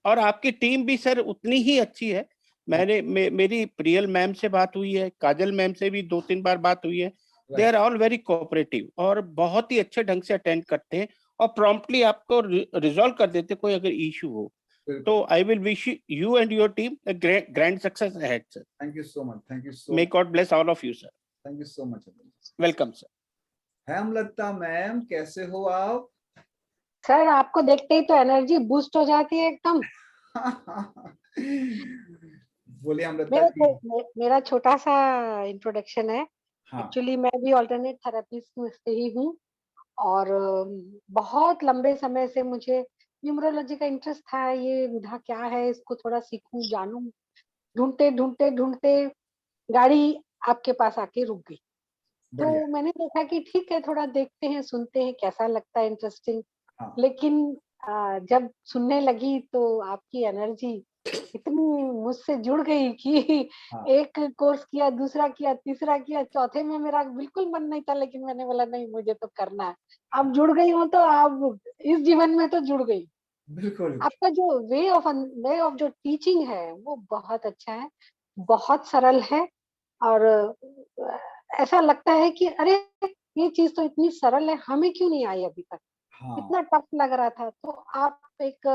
और आपकी टीम भी सर उतनी ही अच्छी है। मेरी प्रियल मैम से बात हुई है, काजल मैम से भी 2-3 बार बात हुई है। They are all very cooperative और बहुत ही अच्छे ढंग से अटेंड करते हैं और प्रॉम्प्टली आपको रिजॉल्व कर देते कोई अगर इशू हो। तो I will wish you and your team a grand success ahead, sir.
Thank you so much. Thank you so
May
much.
God bless all of you, sir.
Thank you so much.
Welcome, sir.
Hemlata ma'am कैसे हो आप?
Sir आपको देखते ही तो energy boost हो जाती है एकदम।
बोलिए हेमलता जी।
मेरा छोटा सा इंट्रोडक्शन है।
हाँ।
एक्चुअली मैं भी अल्टरनेट थेरेपिस्ट में से ही हूँ और बहुत लंबे समय से मुझे न्यूमरोलॉजी का इंटरेस्ट था। ये विधा क्या है, इसको थोड़ा सीखूं जानूं, ढूंढते ढूंढते ढूंढते गाड़ी आपके पास आके रुक गई। तो मैंने देखा कि ठीक है, थोड़ा देखते हैं, सुनते हैं, कैसा लगता है, इंटरेस्टिंग। लेकिन जब सुनने लगी तो आपकी एनर्जी इतनी मुझसे जुड़ गई कि एक कोर्स किया, दूसरा किया, तीसरा किया, चौथे में मेरा बिल्कुल मन नहीं था, लेकिन मैंने बोला नहीं मुझे तो करना है। अब जुड़ गई हूँ तो अब इस जीवन में तो जुड़ गई।
बिल्कुल।
आपका जो वे ऑफ जो टीचिंग है वो बहुत अच्छा है, बहुत सरल है और ऐसा लगता है कि अरे ये चीज तो इतनी सरल है, हमें क्यों नहीं आई अभी तक। इतना टफ लग रहा था। तो आप एक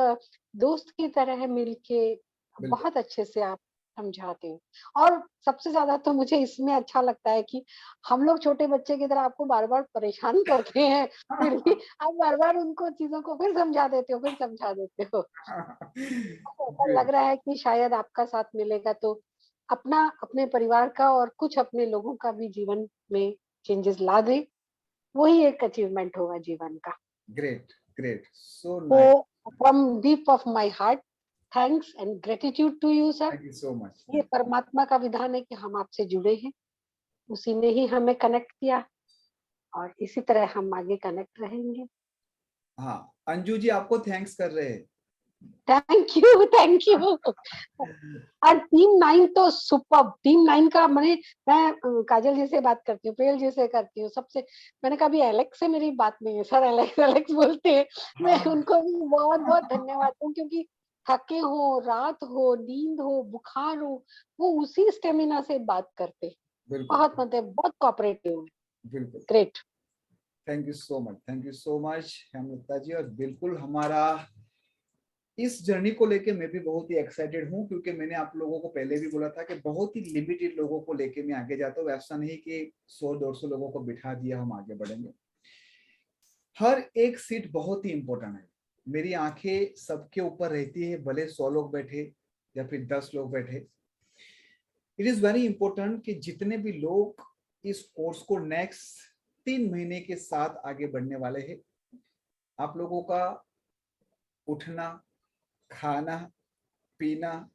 दोस्त की तरह मिलके बहुत अच्छे से आप समझाते हो। और सबसे ज्यादा तो मुझे इसमें अच्छा लगता है कि हम लोग छोटे बच्चे की तरह आपको बार बार परेशान करते हैं, फिर भी आप बार बार उनको चीजों को फिर समझा देते हो। ऐसा लग रहा है कि शायद आपका साथ मिलेगा तो अपना, अपने परिवार का और कुछ अपने लोगों का भी जीवन में चेंजेस ला दे, वही एक अचीवमेंट होगा जीवन का।
Great, great, so nice.
So from deep of my heart, thanks and gratitude to you, sir.
Thank you so much.
ये परमात्मा का विधान है कि हम आपसे जुड़े हैं, उसी ने ही हमें कनेक्ट किया और इसी तरह हम आगे कनेक्ट रहेंगे।
हाँ, अंजू जी आपको थैंक्स कर रहे हैं।
Thank you. और टीम 9 तो सुपर। टीम 9 का मैं काजल जी से बात करती हूँ, प्रियल जी से करती हूँ, सबसे। मैंने कहा भी एलेक्स से मेरी बात नहीं है, सर एलेक्स बोलते हैं। मैं उनको भी बहुत बहुत धन्यवाद दूँ, क्योंकि थके हो, रात हो, नींद हो, बुखार हो, वो उसी स्टेमिना से बात करते। बहुत मतलब बहुत कोऑपरेटिव।
बिल्कुल।
Great.
Thank you so much Hemlata ji. और बिल्कुल हमारा इस जर्नी को लेके मैं भी बहुत ही एक्साइटेड हूँ, क्योंकि मैंने आप लोगों को पहले भी बोला था कि बहुत ही लिमिटेड लोगों को लेके मैं आगे जाता हूँ। ऐसा नहीं कि 100-200 लोगों को बिठा दिया हम आगे बढ़ेंगे। हर एक सीट बहुत ही इंपॉर्टेंट है। मेरी आंखें सबके ऊपर रहती है, भले 100 लोग बैठे या फिर 10 लोग बैठे। इट इज वेरी इंपॉर्टेंट कि जितने भी लोग इस कोर्स को नेक्स्ट 3 महीने के साथ आगे बढ़ने वाले हैं, आप लोगों का उठना, खाना, पीना,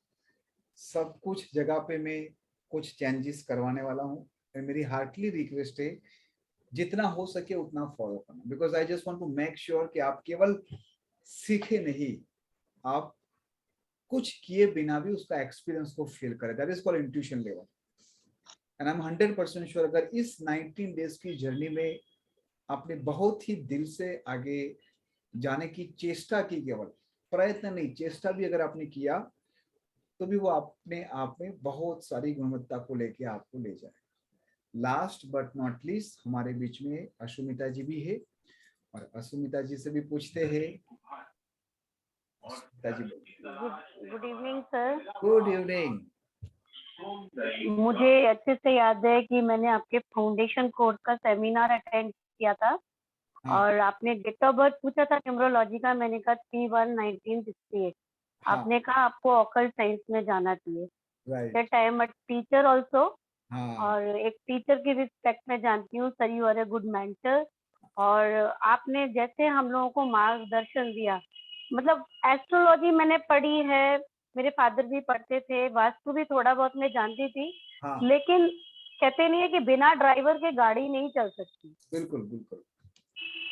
सब कुछ जगह पे मैं कुछ चेंजेस करवाने वाला हूँ। मेरी हार्टली रिक्वेस्ट है जितना हो सके उतना फॉलो करना, because I just want to make sure कि आप केवल सीखे नहीं, आप कुछ किए बिना भी उसका एक्सपीरियंस को फील करें। That is called intuition level. And I M 100% sure अगर इस 19 डेज की जर्नी में आपने बहुत ही दिल से आगे जाने की चेष्टा की, केवल प्रयत्न नहीं, चेष्टा भी अगर आपने किया, तो भी वो अपने आप में बहुत सारी गुणवत्ता को लेके आपको ले जाए। लास्ट बट नॉट लीस्ट हमारे बीच में अशुमिता जी भी है, और अशुमिता जी से भी पूछते हैं।
Good evening sir.
Good evening.
मुझे अच्छे से याद है कि मैंने आपके फाउंडेशन कोर्स का सेमिनार अटेंड किया था। हाँ। और आपने डेट ऑफ बर्थ पूछा था न्यूमरोलॉजी का, मैंने कहा 3/1/1968। हाँ। आपने कहा आपको ऑकल्ट साइंस में जाना चाहिए। That I am a teacher also. और एक टीचर की रिस्पेक्ट में जानती हूँ sir, you are a good mentor. और आपने जैसे हम लोगों को मार्गदर्शन दिया, मतलब एस्ट्रोलॉजी मैंने पढ़ी है, मेरे फादर भी पढ़ते थे, वास्तु भी थोड़ा बहुत मैं जानती थी। हाँ। लेकिन कहते नहीं है कि बिना ड्राइवर के गाड़ी नहीं चल सकती।
बिल्कुल बिल्कुल।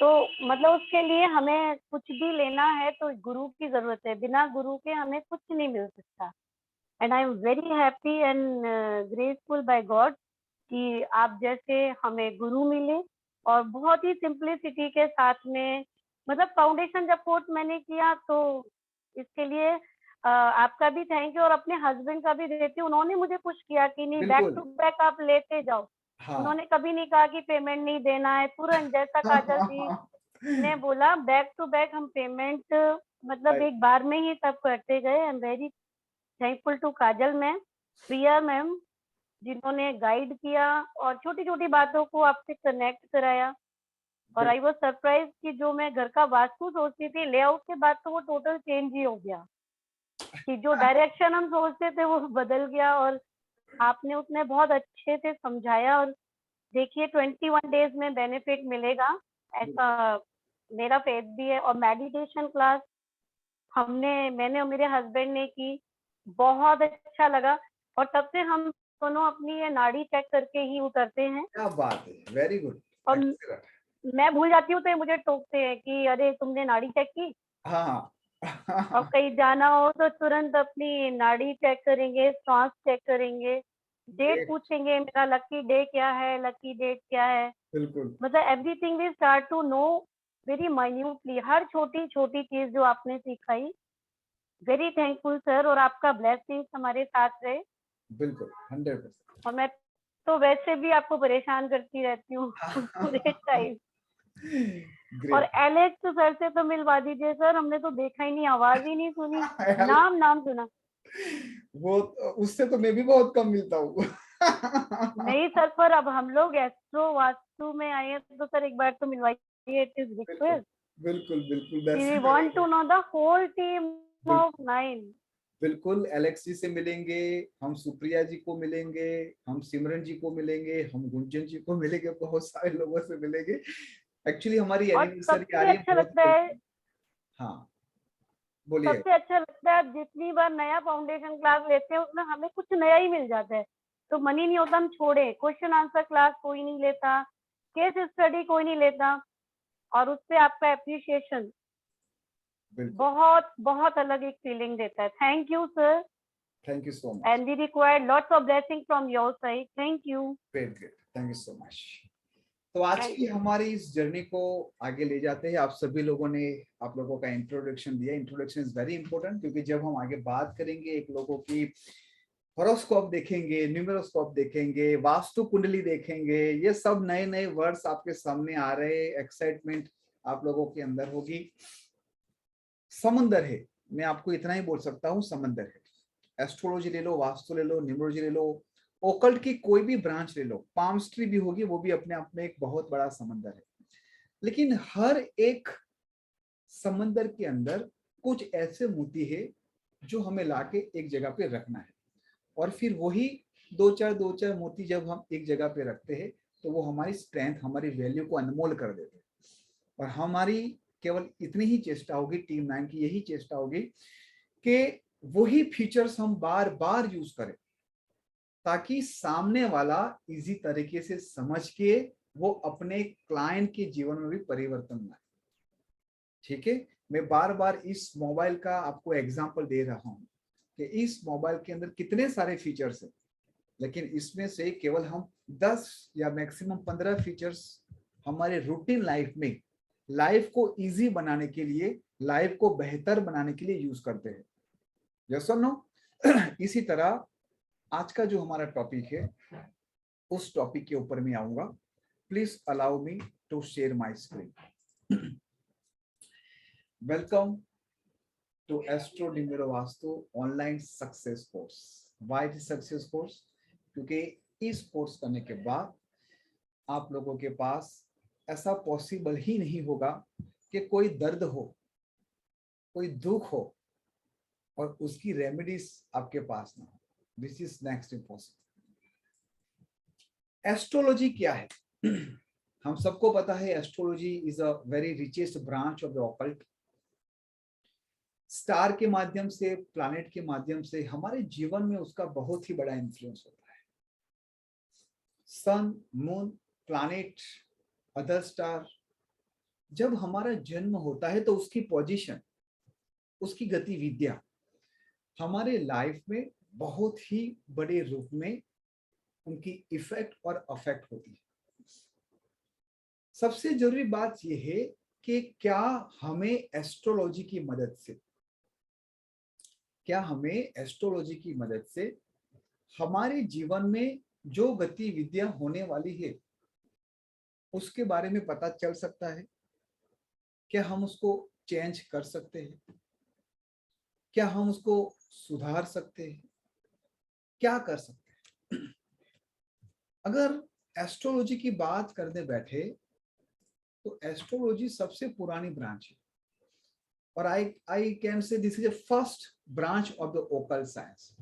तो मतलब उसके लिए हमें कुछ भी लेना है तो गुरु की जरूरत है, बिना गुरु के हमें कुछ नहीं मिल सकता। And I am very happy and grateful by God कि आप जैसे हमें गुरु मिले, और बहुत ही सिंपलिसिटी के साथ में, मतलब फाउंडेशन जब कोर्स मैंने किया तो इसके लिए आपका भी थैंक यू, और अपने हस्बैंड का भी देती हूँ। उन्होंने मुझे पुश किया कि नहीं, बैक टू बैक आप लेते जाओ। हाँ। उन्होंने कभी नहीं कहा कि पेमेंट नहीं देना है, तुरंत जैसा काजल जी ने बोला बैक टू बैक हम पेमेंट मतलब एक बार में ही सब करते गए। I am very thankful to Kajal ma'am, Priya ma'am, जिन्होंने गाइड किया और छोटी छोटी बातों को आपसे कनेक्ट कराया। और आई वाज सरप्राइज कि जो मैं घर का वास्तु सोचती थी, लेआउट के बाद तो वो टोटल चेंज ही हो गया, कि जो डायरेक्शन हम सोचते थे वो बदल गया। और आपने उसमें बहुत अच्छे से समझाया, और देखिए 21 डेज में बेनिफिट मिलेगा, ऐसा मेरा फेथ भी है। और मेडिटेशन क्लास मैंने और मेरे हस्बैंड ने की, बहुत अच्छा लगा। और तब से हम दोनों अपनी ये नाड़ी चेक करके ही उतरते हैं।
क्या बात है, वेरी गुड।
और मैं भूल जाती हूँ तो ये मुझे टोकते हैं कि अरे तुमने नाड़ी चेक की।
हाँ।
और कहीं जाना हो तो तुरंत अपनी नाड़ी चेक करेंगे, सांस चेक करेंगे, डेट पूछेंगे, मेरा लकी डे क्या है, लकी डेट क्या है।
बिल्कुल।
मतलब everything we start to know very minutely, हर छोटी छोटी चीज जो आपने सिखाई। वेरी थैंकफुल सर, और आपका ब्लेसिंग हमारे साथ रहे।
बिल्कुल 100%।
और मैं तो वैसे भी आपको परेशान करती रहती हूँ पूरे टाइम। और एलेक्स सर से तो मिलवा दीजिए सर, हमने तो देखा ही नहीं, आवाज ही नहीं सुनी, नाम सुना।
वो उससे तो मैं भी बहुत कम मिलता हूँ।
नहीं सर, पर अब हम लोग एस्ट्रो वास्तु में आए हैं तो सर एक बार तो मिलवाइए, इट इज रिक्वेस्ट।
बिल्कुल बिल्कुल।
We want to know the whole team of 9।
बिल्कुल, एलेक्स जी से मिलेंगे, हम सुप्रिया जी को मिलेंगे, हम सिमरन जी को मिलेंगे, हम गुंजन जी को मिलेंगे, बहुत सारे लोगों से मिलेंगे। एक्चुअली हमारी एनिवर्सरी आ रही है।
अच्छा लगता है,
हाँ बोलिए।
सबसे अच्छा लगता है जितनी बार नया फाउंडेशन क्लास लेते हैं उसमें हमें कुछ नया ही मिल जाता है, तो मन ही नहीं होता हम छोड़े। क्वेश्चन आंसर क्लास कोई नहीं लेता, केस स्टडी कोई नहीं लेता, और उससे आपका एप्रिशिएशन बहुत बहुत अलग एक फीलिंग देता है। Thank you sir,
thank you so much,
and we require lots of blessing from your side. Thank you.
Great great, thank you so much. तो आज की हमारी इस जर्नी को आगे ले जाते हैं। आप सभी लोगों ने आप लोगों का इंट्रोडक्शन दिया। इंट्रोडक्शन इज वेरी इंपॉर्टेंट, क्योंकि जब हम आगे बात करेंगे, एक लोगों की हॉरोस्कोप देखेंगे, न्यूमेरोस्कोप देखेंगे, वास्तु कुंडली देखेंगे, ये सब नए नए वर्ड्स आपके सामने आ रहे, एक्साइटमेंट आप लोगों के अंदर होगी। समंदर है, मैं आपको इतना ही बोल सकता हूँ, समंदर है। एस्ट्रोलॉजी ले लो, वास्तु ले लो, न्यूमरोलॉजी ले लो, ओकल्ट की कोई भी ब्रांच ले लो, पाम्स्ट्री भी होगी, वो भी अपने आप में एक बहुत बड़ा समंदर है। लेकिन हर एक समंदर के अंदर कुछ ऐसे मोती है जो हमें लाके एक जगह पे रखना है, और फिर वही दो चार मोती जब हम एक जगह पे रखते हैं तो वो हमारी स्ट्रेंथ, हमारी वैल्यू को अनमोल कर देते हैं। और हमारी केवल इतनी ही चेष्टा होगी, टीम 9 की यही चेष्टा होगी कि वही फीचर्स हम बार बार यूज करें, ताकि सामने वाला इजी तरीके से समझ के वो अपने क्लाइंट के जीवन में भी परिवर्तन लाए। ठीक है, मैं बार बार इस मोबाइल का आपको एग्जांपल दे रहा हूं कि इस मोबाइल के अंदर कितने सारे फीचर्स हैं, लेकिन इसमें से केवल हम 10 या मैक्सिमम 15 फीचर्स हमारे रूटीन लाइफ में, लाइफ को इजी बनाने के लिए, लाइफ को बेहतर बनाने के लिए यूज करते हैं। यस और नो? इसी तरह आज का जो हमारा टॉपिक है उस टॉपिक के ऊपर मैं आऊंगा। Please allow me to share my screen. Welcome to astro numero vastu online success course. Why it is success course? क्योंकि इस कोर्स करने के बाद आप लोगों के पास ऐसा पॉसिबल ही नहीं होगा कि कोई दर्द हो, कोई दुख हो और उसकी रेमेडीज आपके पास ना हो। This is next impossible. Astrology क्या है? हम सबको पता है astrology is a very richest branch of the occult. Star के माध्यम से, प्लैनेट के माध्यम से हमारे जीवन में उसका बहुत ही बड़ा इन्फ्लुएंस होता है। सन, मून, प्लैनेट, अदर स्टार, जब हमारा जन्म होता है तो उसकी पोजीशन, उसकी गतिविधियां हमारे लाइफ में बहुत ही बड़े रूप में उनकी इफेक्ट और अफेक्ट होती है। सबसे जरूरी बात यह है कि क्या हमें एस्ट्रोलॉजी की मदद से, हमारे जीवन में जो गतिविधियां होने वाली है उसके बारे में पता चल सकता है? क्या हम उसको चेंज कर सकते हैं? क्या हम उसको सुधार सकते हैं? क्या कर सकते हैं? अगर एस्ट्रोलॉजी की बात करने बैठे तो एस्ट्रोलॉजी सबसे पुरानी ब्रांच है और I can say this is the first branch of the occult science.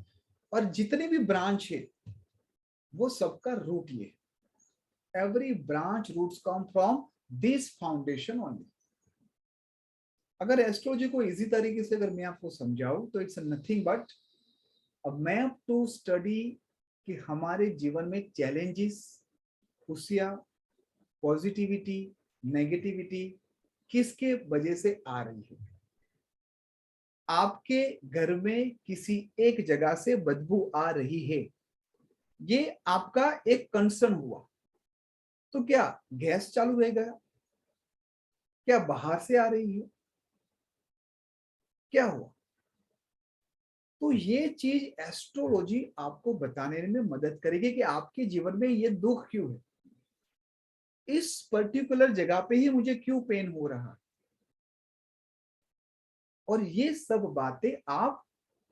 और जितने भी ब्रांच है वो सबका रूट ये है। Every branch roots come from this foundation only. अगर एस्ट्रोलॉजी को इजी तरीके से अगर मैं आपको समझाऊं तो it's nothing but a map to study कि हमारे जीवन में चैलेंजेस, खुशियां, पॉजिटिविटी, नेगेटिविटी किसके वजह से आ रही है। आपके घर में किसी एक जगह से बदबू आ रही है, ये आपका एक कंसर्न हुआ, तो क्या गैस चालू रह गया? क्या बाहर से आ रही है? क्या हुआ? तो ये चीज एस्ट्रोलॉजी आपको बताने में मदद करेगी कि आपके जीवन में ये दुख क्यों है, इस पर्टिकुलर जगह पे ही मुझे क्यों पेन हो रहा है। और ये सब बातें आप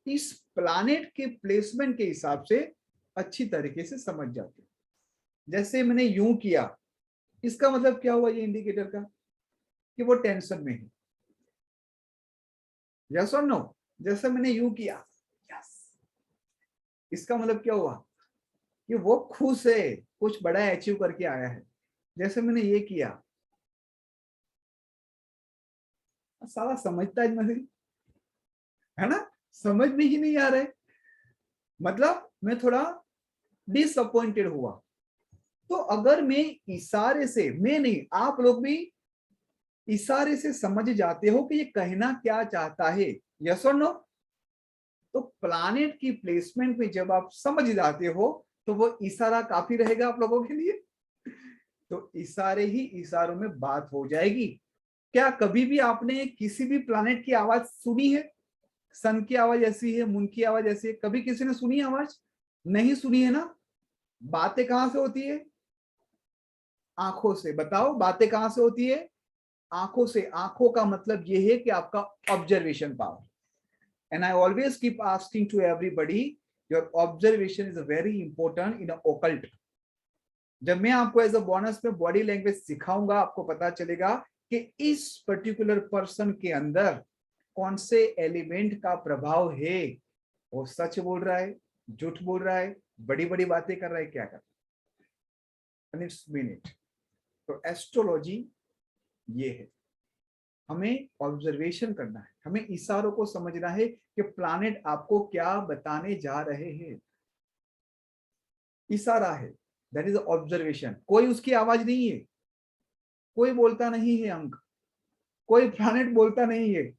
इस प्लैनेट के प्लेसमेंट के हिसाब से अच्छी तरीके से समझ जाते हो। जैसे मैंने यूं किया, इसका मतलब क्या हुआ ये इंडिकेटर का? कि वो टेंशन में है। यस और नो? जैसे मैंने यूं किया, यस, इसका मतलब क्या हुआ? कि वो खुश है, कुछ बड़ा अचीव करके आया है। जैसे मैंने ये किया, साला समझता नहीं है ना, समझ में ही नहीं आ रहा है, मतलब मैं थोड़ा डिसअपॉइंटेड हुआ। तो अगर मैं इशारे से, मैं नहीं आप लोग भी इशारे से समझ जाते हो कि ये कहना क्या चाहता है, यस और नो? तो प्लैनेट की प्लेसमेंट में जब आप समझ जाते हो तो वो इशारा काफी रहेगा आप लोगों के लिए। तो इशारे ही इशारों में बात हो जाएगी। क्या कभी भी आपने किसी भी प्लैनेट की आवाज सुनी है? सन की आवाज ऐसी है, मून की आवाज ऐसी है, कभी किसी ने सुनी आवाज? नहीं सुनी है ना। बातें कहां से होती है? आंखों से। बताओ बातें कहां से होती है? आंखों से। आंखों का मतलब यह है कि आपका observation power. And I always keep asking to everybody, your observation is very important in occult. जब मैं आपको एज अ बोनस में बॉडी लैंग्वेज सिखाऊंगा, आपको पता चलेगा कि इस पर्टिकुलर पर्सन के अंदर कौन से एलिमेंट का प्रभाव है। वो सच बोल रहा है, झूठ बोल रहा है, बड़ी बड़ी बातें कर रहा है, क्या कर रहा है। It's minute. तो एस्ट्रोलॉजी ये है, हमें ऑब्जर्वेशन करना है, हमें इशारों को समझना है कि प्लैनेट आपको क्या बताने जा रहे हैं। इशारा है, दैट इज ऑब्जर्वेशन। कोई उसकी आवाज नहीं है, कोई बोलता नहीं है अंक, कोई प्लैनेट बोलता नहीं है।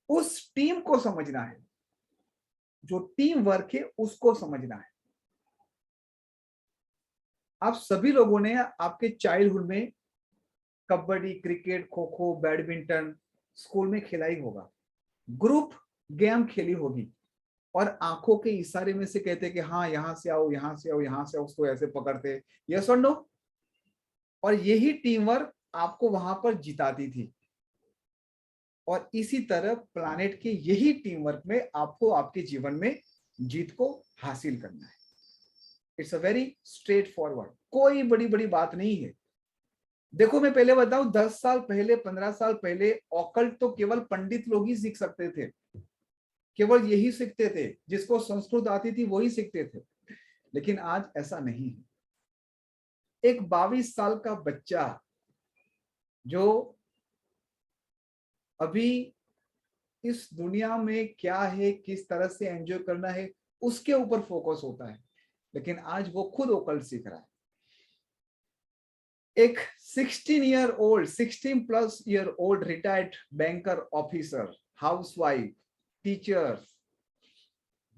उस टीम को समझना है, जो टीम वर्क है उसको समझना है। आप सभी लोगों ने आपके चाइल्डहुड में kabaddi, cricket, kho kho, badminton school में खेला ही होगा, ग्रुप गेम खेली होगी। और आंखों के इशारे में से कहते कि हाँ यहाँ से आओ, यहाँ से आओ, यहाँ से आओ, उसको ऐसे पकड़ते, यस और नो। और यही टीम वर्क आपको वहां पर जिताती थी। और इसी तरह प्लैनेट के यही टीम वर्क में आपको आपके जीवन में जीत को हासिल करना है। It's a very straight forward, कोई बड़ी बड़ी बात नहीं है। देखो मैं पहले बताऊं, 10 साल पहले, 15 साल पहले ऑकल्ट तो केवल पंडित लोग ही सीख सकते थे, केवल यही सीखते थे, जिसको संस्कृत आती थी वही सीखते थे। लेकिन आज ऐसा नहीं है। एक 22 साल का बच्चा जो अभी इस दुनिया में क्या है, किस तरह से एंजॉय करना है, उसके ऊपर फोकस होता है। लेकिन आज वो खुद ऑकल्ट सीख रहा है। एक 16 plus year old retired banker, officer, housewife, teacher,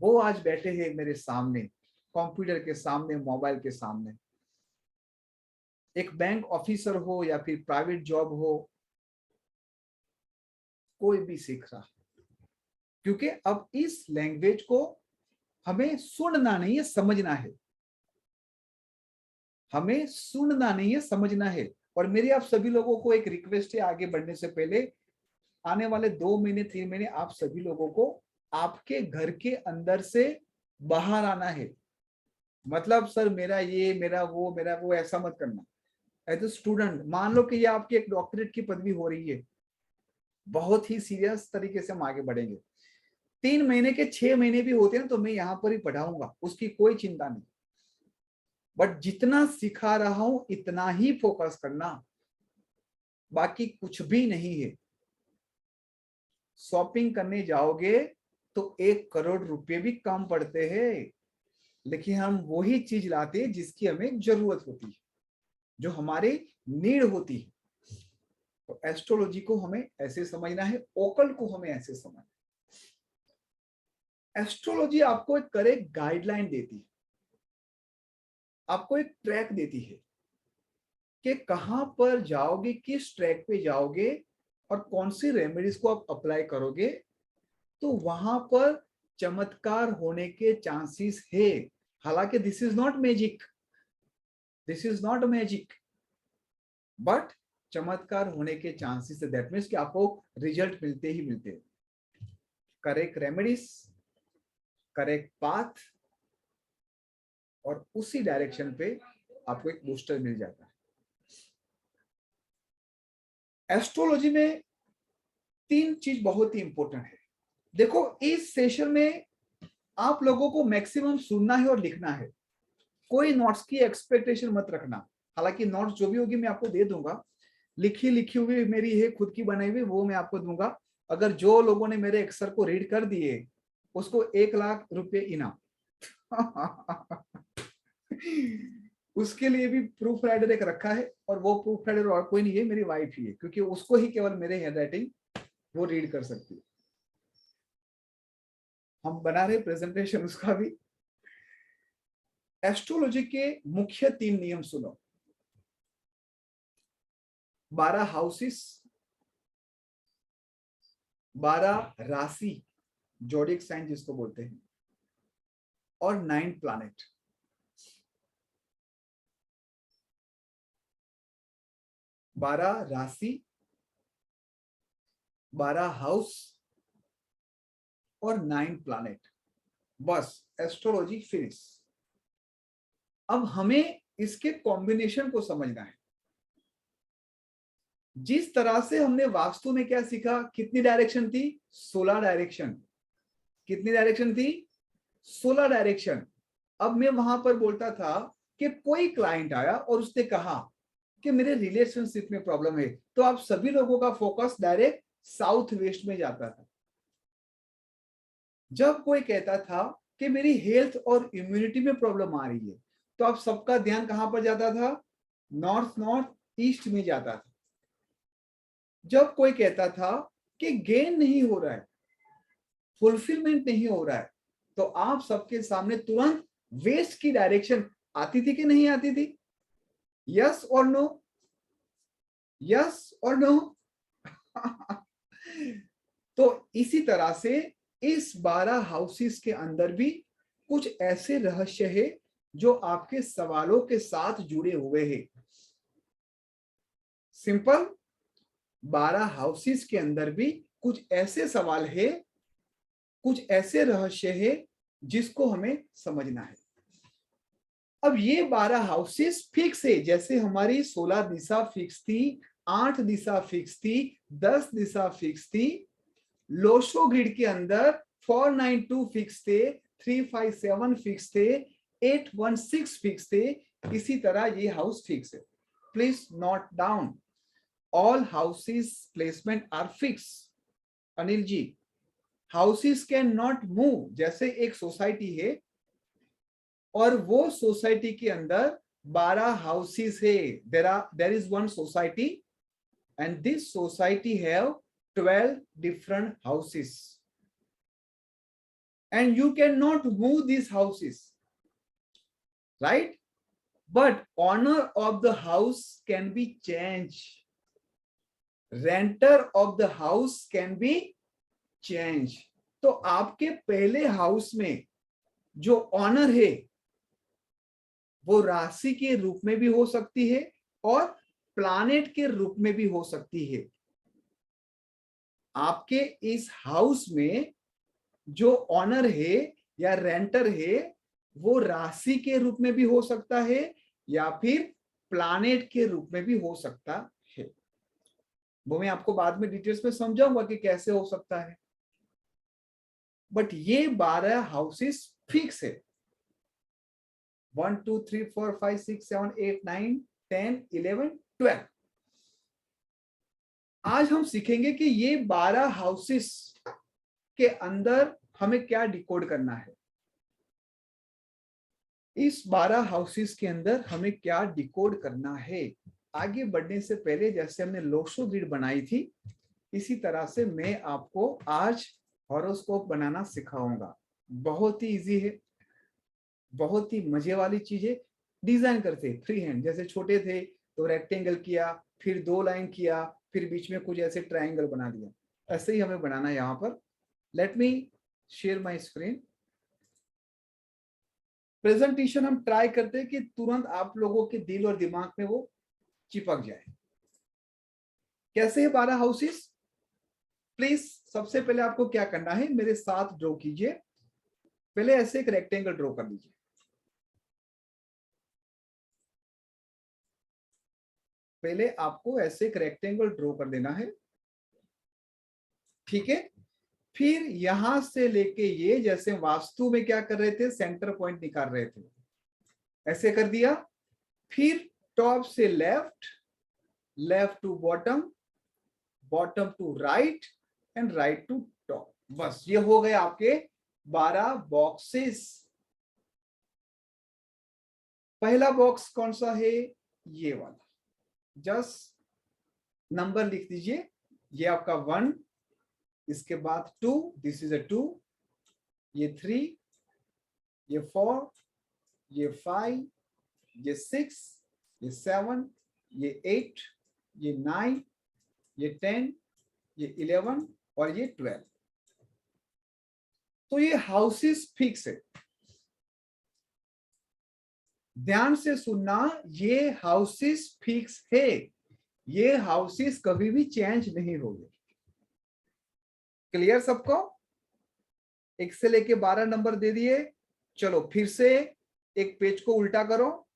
वो आज बैठे हैं मेरे सामने, कंप्यूटर के सामने, मोबाइल के सामने। एक बैंक ऑफिसर हो या फिर प्राइवेट जॉब हो, कोई भी सीख रहा है। क्योंकि अब इस लैंग्वेज को हमें सुनना नहीं है, समझना है। हमें सुनना नहीं है, समझना है। और मेरी आप सभी लोगों को एक रिक्वेस्ट है, आगे बढ़ने से पहले आने वाले 2 महीने 3 महीने आप सभी लोगों को आपके घर के अंदर से बाहर आना है। मतलब सर मेरा ये, मेरा वो ऐसा मत करना। एज ए स्टूडेंट मान लो कि ये आपकी एक डॉक्टरेट की पदवी हो रही है, बहुत ही सीरियस तरीके से हम आगे बढ़ेंगे। 3 महीने के 6 महीने भी होते हैं तो मैं यहाँ पर ही पढ़ाऊंगा, उसकी कोई चिंता नहीं। बट जितना सिखा रहा हूं इतना ही फोकस करना, बाकी कुछ भी नहीं है। शॉपिंग करने जाओगे तो 1 करोड़ रुपए भी कम पड़ते हैं, लेकिन हम वही चीज लाते हैं जिसकी हमें जरूरत होती है, जो हमारी नीड होती है। तो एस्ट्रोलॉजी को हमें ऐसे समझना है, ऑकल्ट को हमें ऐसे समझना है। एस्ट्रोलॉजी आपको एक करेक्ट गाइडलाइन देती है, आपको एक ट्रैक देती है कि कहां पर जाओगे, किस ट्रैक पे जाओगे और कौन सी रेमेडीज को आप अप्लाई करोगे तो वहां पर चमत्कार होने के चांसेस है। हालांकि this is not magic, but चमत्कार होने के चांसेस है। दैट मीन्स कि आपको रिजल्ट मिलते ही मिलते हैं। करेक्ट रेमेडीज, करेक्ट पाथ, और उसी डायरेक्शन पे आपको एक बूस्टर मिल जाता है। एस्ट्रोलॉजी में 3 चीज बहुत ही इंपॉर्टेंट है। देखो इस सेशन में आप लोगों को मैक्सिमम सुनना है और लिखना है। कोई नोट्स की एक्सपेक्टेशन मत रखना। हालांकि नोट्स जो भी होगी मैं आपको दे दूंगा, लिखी हुई मेरी है, खुद की बनाई हुई, वो मैं आपको दूंगा। अगर जो लोगों ने मेरे अक्षर को रीड कर दिए उसको 1 लाख रुपए इनाम। उसके लिए भी प्रूफ राइडर एक रखा है, और वो प्रूफ राइडर और कोई नहीं है, मेरी वाइफ ही है, क्योंकि उसको ही केवल मेरे हैंड राइटिंग वो रीड कर सकती है। हम बना रहे प्रेजेंटेशन उसका भी। एस्ट्रोलॉजी के मुख्य 3 नियम सुनो। 12 हाउसेस, 12 राशि, जोडिक साइन जिसको बोलते हैं, और 9 प्लैनेट। 12 राशि, 12 हाउस और 9 प्लैनेट, बस एस्ट्रोलॉजी फिनिश। अब हमें इसके कॉम्बिनेशन को समझना है। जिस तरह से हमने वास्तु में क्या सीखा, कितनी डायरेक्शन थी, 16 डायरेक्शन। कितनी डायरेक्शन थी, 16 डायरेक्शन। अब मैं वहां पर बोलता था कि कोई क्लाइंट आया और उसने कहा कि मेरे रिलेशनशिप में प्रॉब्लम है, तो आप सभी लोगों का फोकस डायरेक्ट साउथ वेस्ट में जाता था। जब कोई कहता था कि मेरी हेल्थ और इम्यूनिटी में प्रॉब्लम आ रही है, तो आप सबका ध्यान कहां पर जाता था, नॉर्थ ईस्ट में जाता था। जब कोई कहता था कि गेन नहीं हो रहा है, फुलफिलमेंट नहीं हो रहा है, तो आप सबके सामने तुरंत वेस्ट की डायरेक्शन आती थी कि नहीं आती थी? यस और नो, यस और नो। तो इसी तरह से इस 12 हाउसेस के अंदर भी कुछ ऐसे रहस्य है जो आपके सवालों के साथ जुड़े हुए हैं। सिंपल, 12 हाउसेस के अंदर भी कुछ ऐसे सवाल है, कुछ ऐसे रहस्य है जिसको हमें समझना है। अब ये 12 हाउसेस फिक्स है, जैसे हमारी 16 दिशा फिक्स थी, 8 दिशा फिक्स थी, 10 दिशा फिक्स थी। लोशो ग्रिड के अंदर 492 फिक्स थे, 357 फिक्स थे, 816 फिक्स थे। इसी तरह ये हाउस फिक्स है। Please note down, all houses placement are fix. Anil ji, houses can not move. जैसे एक सोसाइटी है और वो सोसाइटी के अंदर 12 हाउसेस है। There is one society and this society have 12 different houses and you cannot move these houses, right? But owner of the house can be changed, renter of the house can be changed। तो आपके पहले house में जो honour है वो राशि के रूप में भी हो सकती है और प्लैनेट के रूप में भी हो सकती है। आपके इस हाउस में जो ऑनर है या रेंटर है वो राशि के रूप में भी हो सकता है या फिर प्लैनेट के रूप में भी हो सकता है। वो मैं आपको बाद में डिटेल्स में समझाऊंगा कि कैसे हो सकता है। बट ये 12 हाउसेस फिक्स है। 1 2 3 4 5 6 7 8 9 10 11 12। आज हम सीखेंगे कि ये 12 हाउसेस के अंदर हमें क्या डिकोड करना है। इस 12 हाउसेस के अंदर हमें क्या डिकोड करना है। आगे बढ़ने से पहले जैसे हमने लोशो ग्रिड बनाई थी, इसी तरह से मैं आपको आज हॉरोस्कोप बनाना सिखाऊंगा। बहुत ही इजी है, बहुत ही मजे वाली चीज है। डिजाइन करते फ्री हैंड, जैसे छोटे थे तो रेक्टेंगल किया, फिर 2 लाइन किया, फिर बीच में कुछ ऐसे ट्रायंगल बना दिया। ऐसे ही हमें बनाना है यहाँ पर। Let me share my screen. Presentation हम ट्राई करते हैं कि तुरंत आप लोगों के दिल और दिमाग में वो चिपक जाए। कैसे है 12 हाउसेस? प्लीज सबसे पहले आपको क्या करना है, मेरे साथ ड्रॉ कीजिए। पहले ऐसे एक रेक्टेंगल ड्रॉ कर लीजिए। पहले आपको ऐसे एक रेक्टेंगल ड्रॉ कर देना है, ठीक है। फिर यहां से लेके ये, जैसे वास्तु में क्या कर रहे थे, सेंटर पॉइंट निकाल रहे थे, ऐसे कर दिया। फिर टॉप से left, left to bottom, bottom to right and right to top. बस ये हो गए आपके 12 बॉक्सेस। पहला बॉक्स कौन सा है? ये वाला। जस्ट नंबर लिख दीजिए। ये आपका 1, इसके बाद 2, दिस इज अ 2, ये 3, ये 4, ये 5, ये 6, ये 7, ये 8, ये 9, ये 10, ये 11 और ये 12। तो ये हाउसेस फिक्स है। ध्यान से सुनना, ये हाउसेस फिक्स है। ये हाउसेस कभी भी चेंज नहीं होंगे। क्लियर सबको? 1 से लेके 12 नंबर दे दिए। चलो फिर से एक पेज को उल्टा करो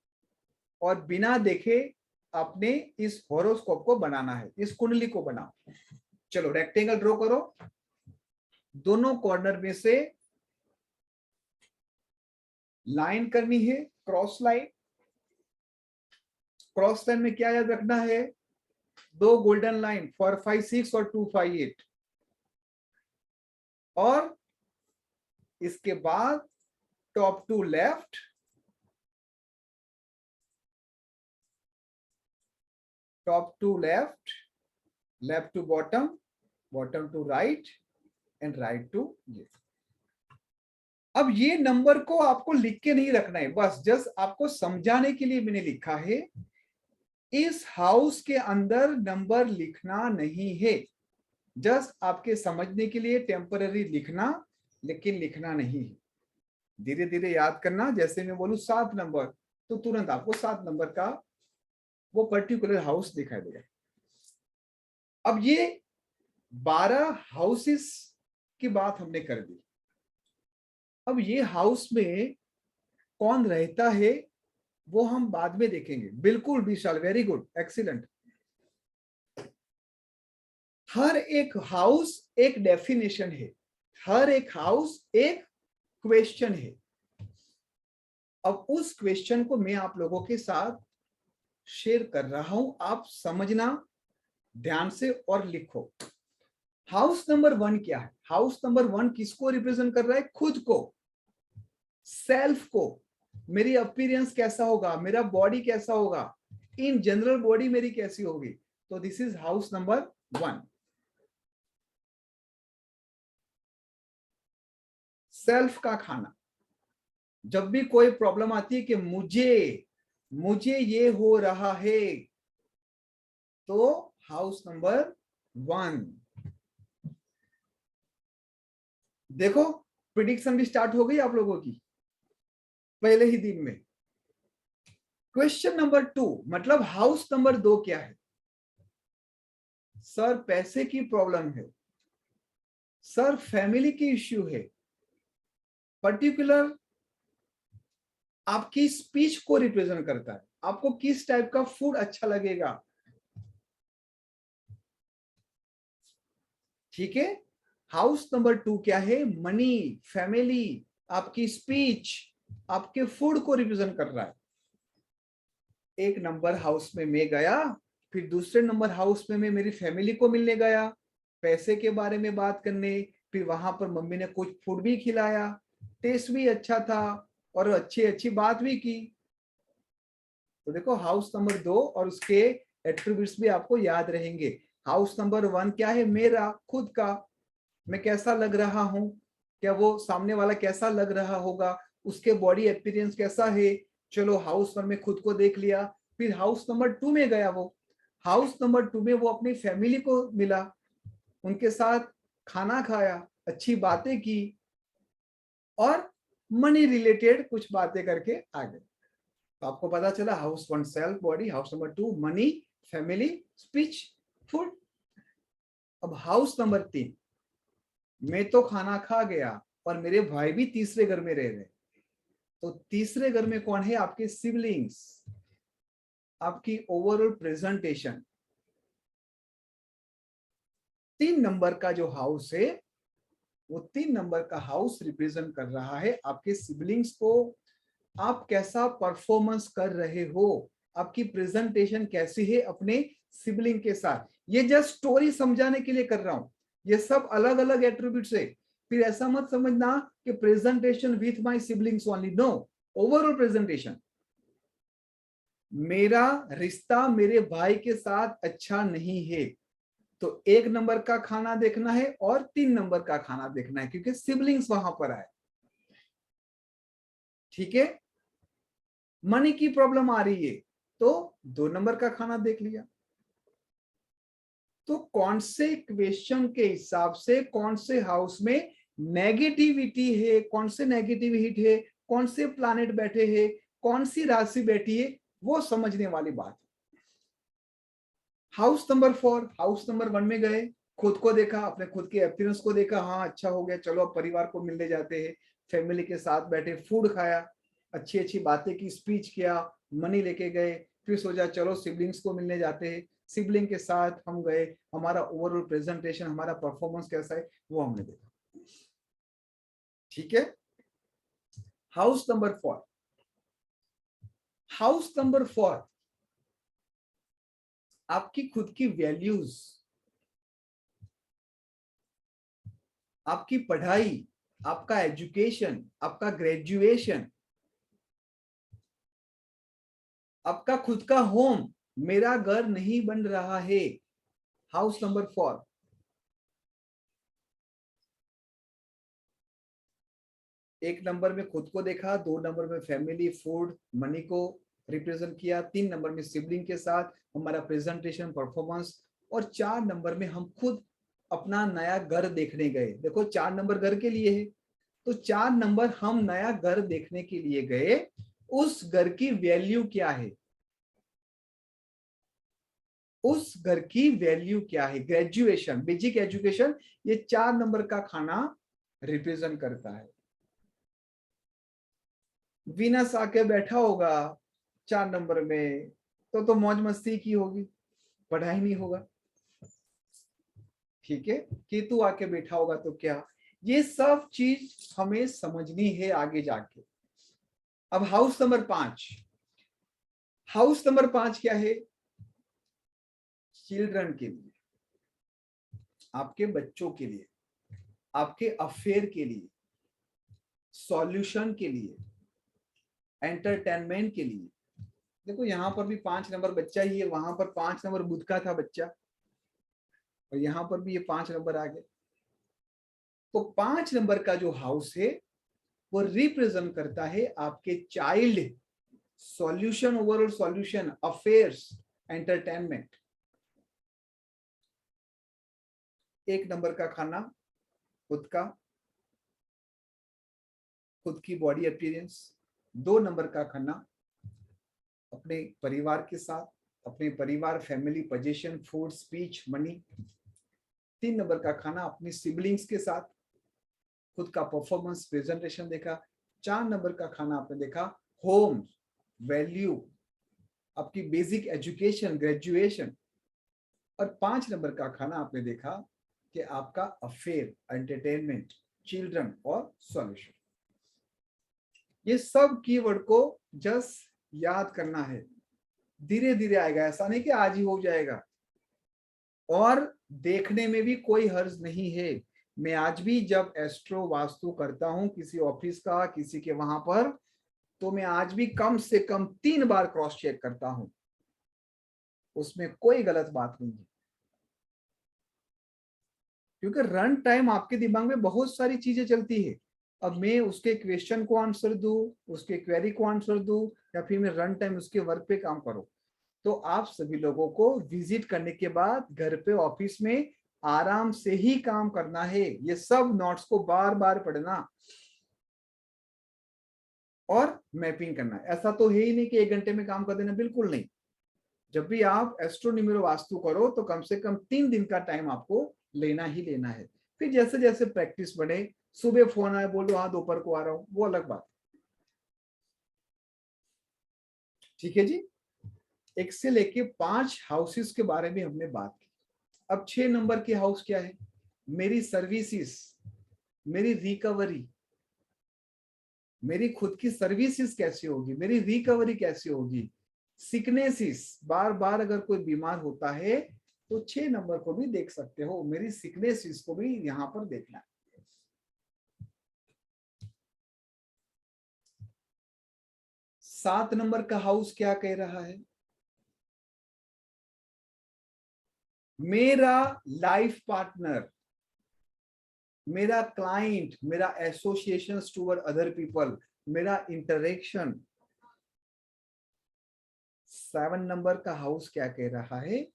और बिना देखे अपने इस हॉरोस्कोप को बनाना है, इस कुंडली को बनाओ। चलो रेक्टेंगल ड्रॉ करो। दोनों कॉर्नर में से लाइन करनी है, क्रॉस लाइन। क्रॉस लाइन में क्या याद रखना है? 2 गोल्डन लाइन, 4 5 6 और 2 5 8। और इसके बाद top to left, top to left, left to bottom, bottom to right and right to left. अब ये नंबर को आपको लिख के नहीं रखना है, बस जस्ट आपको समझाने के लिए मैंने लिखा है। इस हाउस के अंदर नंबर लिखना नहीं है, जस्ट आपके समझने के लिए टेम्पररी लिखना लेकिन लिखना नहीं है। धीरे धीरे याद करना। जैसे मैं बोलूं 7 नंबर तो तुरंत आपको 7 नंबर का वो पर्टिकुलर हाउस दिखाई देगा। अब ये 12 हाउसेस की बात हमने कर दी। अब ये हाउस में कौन रहता है वो हम बाद में देखेंगे। बिल्कुल विशाल, वेरी गुड, एक्सीलेंट। हर एक हाउस एक डेफिनेशन है, हर एक हाउस एक क्वेश्चन है। अब उस क्वेश्चन को मैं आप लोगों के साथ शेयर कर रहा हूं, आप समझना ध्यान से और लिखो। हाउस नंबर 1 क्या है? हाउस नंबर 1 किसको रिप्रेजेंट कर रहा है? खुद को, सेल्फ को। मेरी अपीयरेंस कैसा होगा, मेरा बॉडी कैसा होगा, इन जनरल बॉडी मेरी कैसी होगी। तो this is house number 1। Self का खाना। जब भी कोई प्रॉब्लम आती है कि मुझे ये हो रहा है, तो हाउस नंबर 1। देखो प्रिडिक्शन भी स्टार्ट हो गई आप लोगों की पहले ही दिन में। क्वेश्चन नंबर 2 मतलब हाउस नंबर 2 क्या है? सर पैसे की प्रॉब्लम है, सर फैमिली की इश्यू है, पर्टिकुलर आपकी स्पीच को रिप्रेजेंट करता है। आपको किस टाइप का फूड अच्छा लगेगा, ठीक है। हाउस नंबर 2 क्या है? मनी, फैमिली, आपकी स्पीच, आपके फूड को रिप्रेजेंट कर रहा है। एक नंबर हाउस में मैं गया, फिर दूसरे नंबर हाउस में मैं मेरी फैमिली को मिलने गया, पैसे के बारे में बात करने, फिर वहां पर मम्मी ने कुछ फूड भी खिलाया, टेस्ट भी अच्छा था और अच्छी बात भी की। तो देखो हाउस नंबर 2 और उसके एट्रीब्यूट्स भी आपको याद रहेंगे। हाउस नंबर 1 क्या है? मेरा खुद का, मैं कैसा लग रहा हूं, क्या वो सामने वाला कैसा लग रहा होगा, उसके बॉडी अपीयरेंस कैसा है। चलो हाउस 1 में खुद को देख लिया। फिर हाउस नंबर 2 में गया, वो हाउस नंबर 2 में वो अपनी फैमिली को मिला, उनके साथ खाना खाया, अच्छी बातें की और मनी रिलेटेड कुछ बातें करके आ गए। तो आपको पता चला house 1 self body, house number 2 money, family, speech, food. अब हाउस नंबर 3, मैं तो खाना खा गया और मेरे भाई भी तीसरे घर में रह रहे। तो तीसरे घर में कौन है? आपके सिबलिंग्स, आपकी ओवरऑल प्रेजेंटेशन। 3 नंबर का जो हाउस है वो 3 नंबर का हाउस रिप्रेजेंट कर रहा है आपके सिबलिंग्स को। आप कैसा परफॉर्मेंस कर रहे हो, आपकी प्रेजेंटेशन कैसी है अपने सिबलिंग के साथ। ये जस्ट स्टोरी समझाने के लिए कर रहा हूं, ये सब अलग अलग एट्रीब्यूट्स है। फिर ऐसा मत समझना कि presentation with my siblings only, no, overall presentation. मेरा रिश्ता मेरे भाई के साथ अच्छा नहीं है, तो 1 नंबर का खाना देखना है और 3 नंबर का खाना देखना है, क्योंकि सिबलिंग्स वहां पर आए, ठीक है। मनी की प्रॉब्लम आ रही है तो 2 नंबर का खाना देख लिया। तो कौन से क्वेश्चन के हिसाब से कौन से हाउस में नेगेटिविटी है, कौन से नेगेटिव हिट है, कौन से प्लैनेट बैठे हैं, कौन सी राशि बैठी है, वो समझने वाली बात है। हाउस नंबर 4, हाउस नंबर 1 में गए, खुद को देखा, अपने खुद के अपीयरेंस को देखा, हाँ अच्छा हो गया, चलो अब परिवार को मिलने जाते हैं, फैमिली के साथ बैठे, फूड खाया, अच्छी बातें की, स्पीच किया, मनी लेके गए, फिर सोचा चलो सिबलिंग्स को मिलने जाते हैं, सिबलिंग के साथ हम गए, हमारा ओवरऑल प्रेजेंटेशन, हमारा परफॉर्मेंस कैसा है वो हमने देखा, ठीक है। हाउस नंबर 4, हाउस नंबर 4 आपकी खुद की वैल्यूज, आपकी पढ़ाई, आपका एजुकेशन, आपका ग्रेजुएशन, आपका खुद का होम, मेरा घर नहीं बन रहा है। हाउस नंबर 4, एक नंबर में खुद को देखा, 2 नंबर में फैमिली, फूड, मनी को रिप्रेजेंट किया, 3 नंबर में सिबलिंग के साथ हमारा प्रेजेंटेशन, परफॉर्मेंस, और 4 नंबर में हम खुद अपना नया घर देखने गए। देखो 4 नंबर घर के लिए है, तो 4 नंबर हम नया घर देखने के लिए गए, उस घर की वैल्यू क्या है, उस घर की वैल्यू क्या है। ग्रेजुएशन, बेसिक एजुकेशन, ये 4 नंबर का खाना रिप्रेजेंट करता है। वीनस आके बैठा होगा 4 नंबर में, तो मौज मस्ती की होगी, पढ़ाई नहीं होगा। ठीक है, केतु आके बैठा होगा तो क्या, ये सब चीज हमें समझनी है आगे जाके। अब हाउस नंबर 5, हाउस नंबर 5 क्या है? चिल्ड्रन के लिए, आपके बच्चों के लिए, आपके अफेयर के लिए, सॉल्यूशन के लिए, एंटरटेनमेंट के लिए। देखो यहाँ पर भी 5 नंबर बच्चा ही है, वहां पर 5 नंबर बुध का था बच्चा, और यहाँ पर भी ये 5 नंबर आ गए। तो 5 नंबर का जो हाउस है वो रिप्रेजेंट करता है आपके child, solution, overall solution, affairs, entertainment. 1 number का खाना खुद का, खुद की बॉडी अपीयरेंस। 2 नंबर का खाना अपने परिवार के साथ, अपने परिवार, family, position, food, speech, money. 3 number का खाना अपनी सिबलिंग्स के साथ, खुद का परफॉर्मेंस, प्रेजेंटेशन देखा। 4 नंबर का खाना आपने देखा होम, वैल्यू, आपकी बेसिक एजुकेशन, ग्रेजुएशन। और 5 नंबर का खाना आपने देखा कि आपका अफेयर, एंटरटेनमेंट, चिल्ड्रन और सॉल्यूशन। ये सब कीवर्ड को जस्ट याद करना है, धीरे धीरे आएगा, ऐसा नहीं कि आज ही हो जाएगा। और देखने में भी कोई हर्ज नहीं है। मैं आज भी जब एस्ट्रो वास्तु करता हूं किसी ऑफिस का, किसी के वहां पर, तो मैं आज भी कम से कम 3 बार क्रॉस चेक करता हूं, उसमें कोई गलत बात नहीं है। क्योंकि रन टाइम आपके दिमाग में बहुत सारी चीजें चलती है। अब मैं उसके क्वेश्चन को आंसर दूं, उसके क्वेरी को आंसर दूं, या फिर मैं रन टाइम उसके वर्क पे काम करूं, तो आप सभी लोगों को विजिट करने के बाद घर पे, ऑफिस में आराम से ही काम करना है। ये सब नोट्स को बार बार पढ़ना और मैपिंग करना। ऐसा तो है ही नहीं कि 1 घंटे में काम कर देना, बिल्कुल नहीं। जब भी आप एस्ट्रो न्यूमेरो वास्तु करो तो कम से कम 3 दिन का टाइम आपको लेना ही लेना है। फिर जैसे जैसे प्रैक्टिस बढ़े, सुबह फोन आए, बोलो हाँ दोपहर को आ रहा हूं, वो अलग बात। ठीक है जी, 1 से लेके 5 हाउसेस के बारे में हमने बात की। अब 6 नंबर के हाउस क्या है? मेरी सर्विसेज, मेरी रिकवरी, मेरी खुद की सर्विसेज कैसी होगी, मेरी रिकवरी कैसी होगी, सिकनेसिस, बार बार अगर कोई बीमार होता है तो 6 नंबर को भी देख सकते हो, मेरी सिकनेसिस को भी यहां पर देखना है। सात नंबर का हाउस क्या कह रहा है? मेरा लाइफ पार्टनर, मेरा क्लाइंट, मेरा एसोसिएशन टूवर्ड अदर पीपल, मेरा इंटरेक्शन। 7 नंबर का हाउस क्या कह रहा है?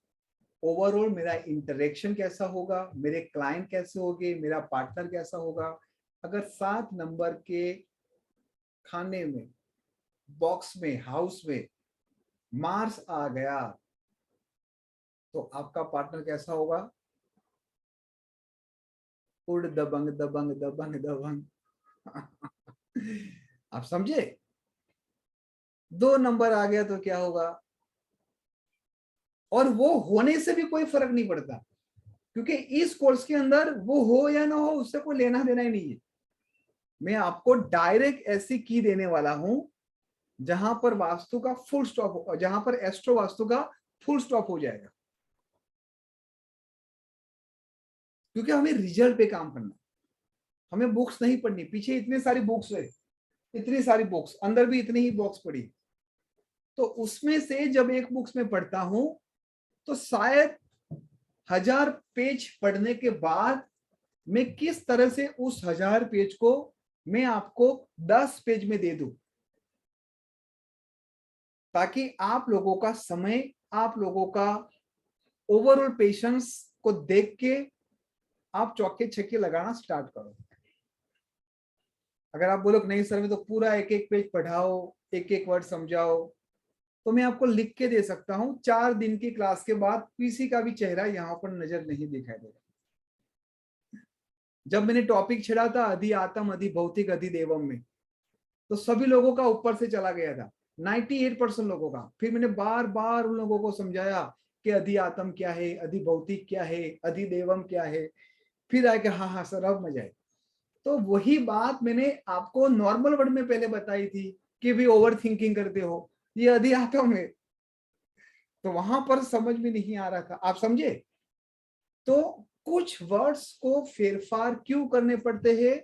ओवरऑल मेरा इंटरेक्शन कैसा होगा, मेरे क्लाइंट कैसे होंगे, मेरा पार्टनर कैसा होगा। अगर 7 नंबर के खाने में, बॉक्स में, हाउस में मार्स आ गया तो आपका पार्टनर कैसा होगा? उड़ दबंग दबंग दबंग दबंग। आप समझे? 2 नंबर आ गया तो क्या होगा? और वो होने से भी कोई फर्क नहीं पड़ता, क्योंकि इस कोर्स के अंदर वो हो या ना हो उससे कोई लेना देना ही नहीं है। मैं आपको डायरेक्ट ऐसी की देने वाला हूं जहां पर वास्तु का फुल स्टॉप, जहां पर एस्ट्रो वास्तु का फुल स्टॉप हो जाएगा। क्योंकि हमें रिजल्ट पे काम करना, हमें बुक्स नहीं पढ़नी। पीछे इतनी सारी बुक्स है, इतनी सारी बुक्स, अंदर भी इतनी ही बुक्स पढ़ी, तो उसमें से जब एक बुक्स में पढ़ता हूं तो शायद 1000 पेज पढ़ने के बाद मैं किस तरह से उस 1000 पेज को मैं आपको 10 पेज में दे दूं, ताकि आप लोगों का समय, आप लोगों का ओवरऑल पेशेंस को देख के आप चौके छक्के लगाना स्टार्ट करो। अगर आप बोलो नहीं सर मैं तो पूरा एक एक पेज पढ़ाओ, एक एक वर्ड समझाओ, तो मैं आपको लिख के दे सकता हूँ 4 दिन की क्लास के बाद किसी का भी चेहरा यहाँ पर नजर नहीं दिखाई देगा। जब मैंने टॉपिक छेड़ा था अधि आत्म अधि भौतिक अधि देवम में, तो सभी लोगों का ऊपर से चला गया था, 98% लोगों का। फिर मैंने बार बार उन लोगों को समझाया कि अधि आत्म क्या है, अधि भौतिक क्या है, अधि देवम क्या है। फिर आया कि हाँ सर अब मजा आए। तो वही बात मैंने आपको नॉर्मल वर्ड में पहले बताई थी कि भी ओवर थिंकिंग करते हो, ये अधि आत्म है, तो वहां पर समझ में नहीं आ रहा था। आप समझे? तो कुछ वर्ड्स को फेरफार क्यों करने पड़ते हैं?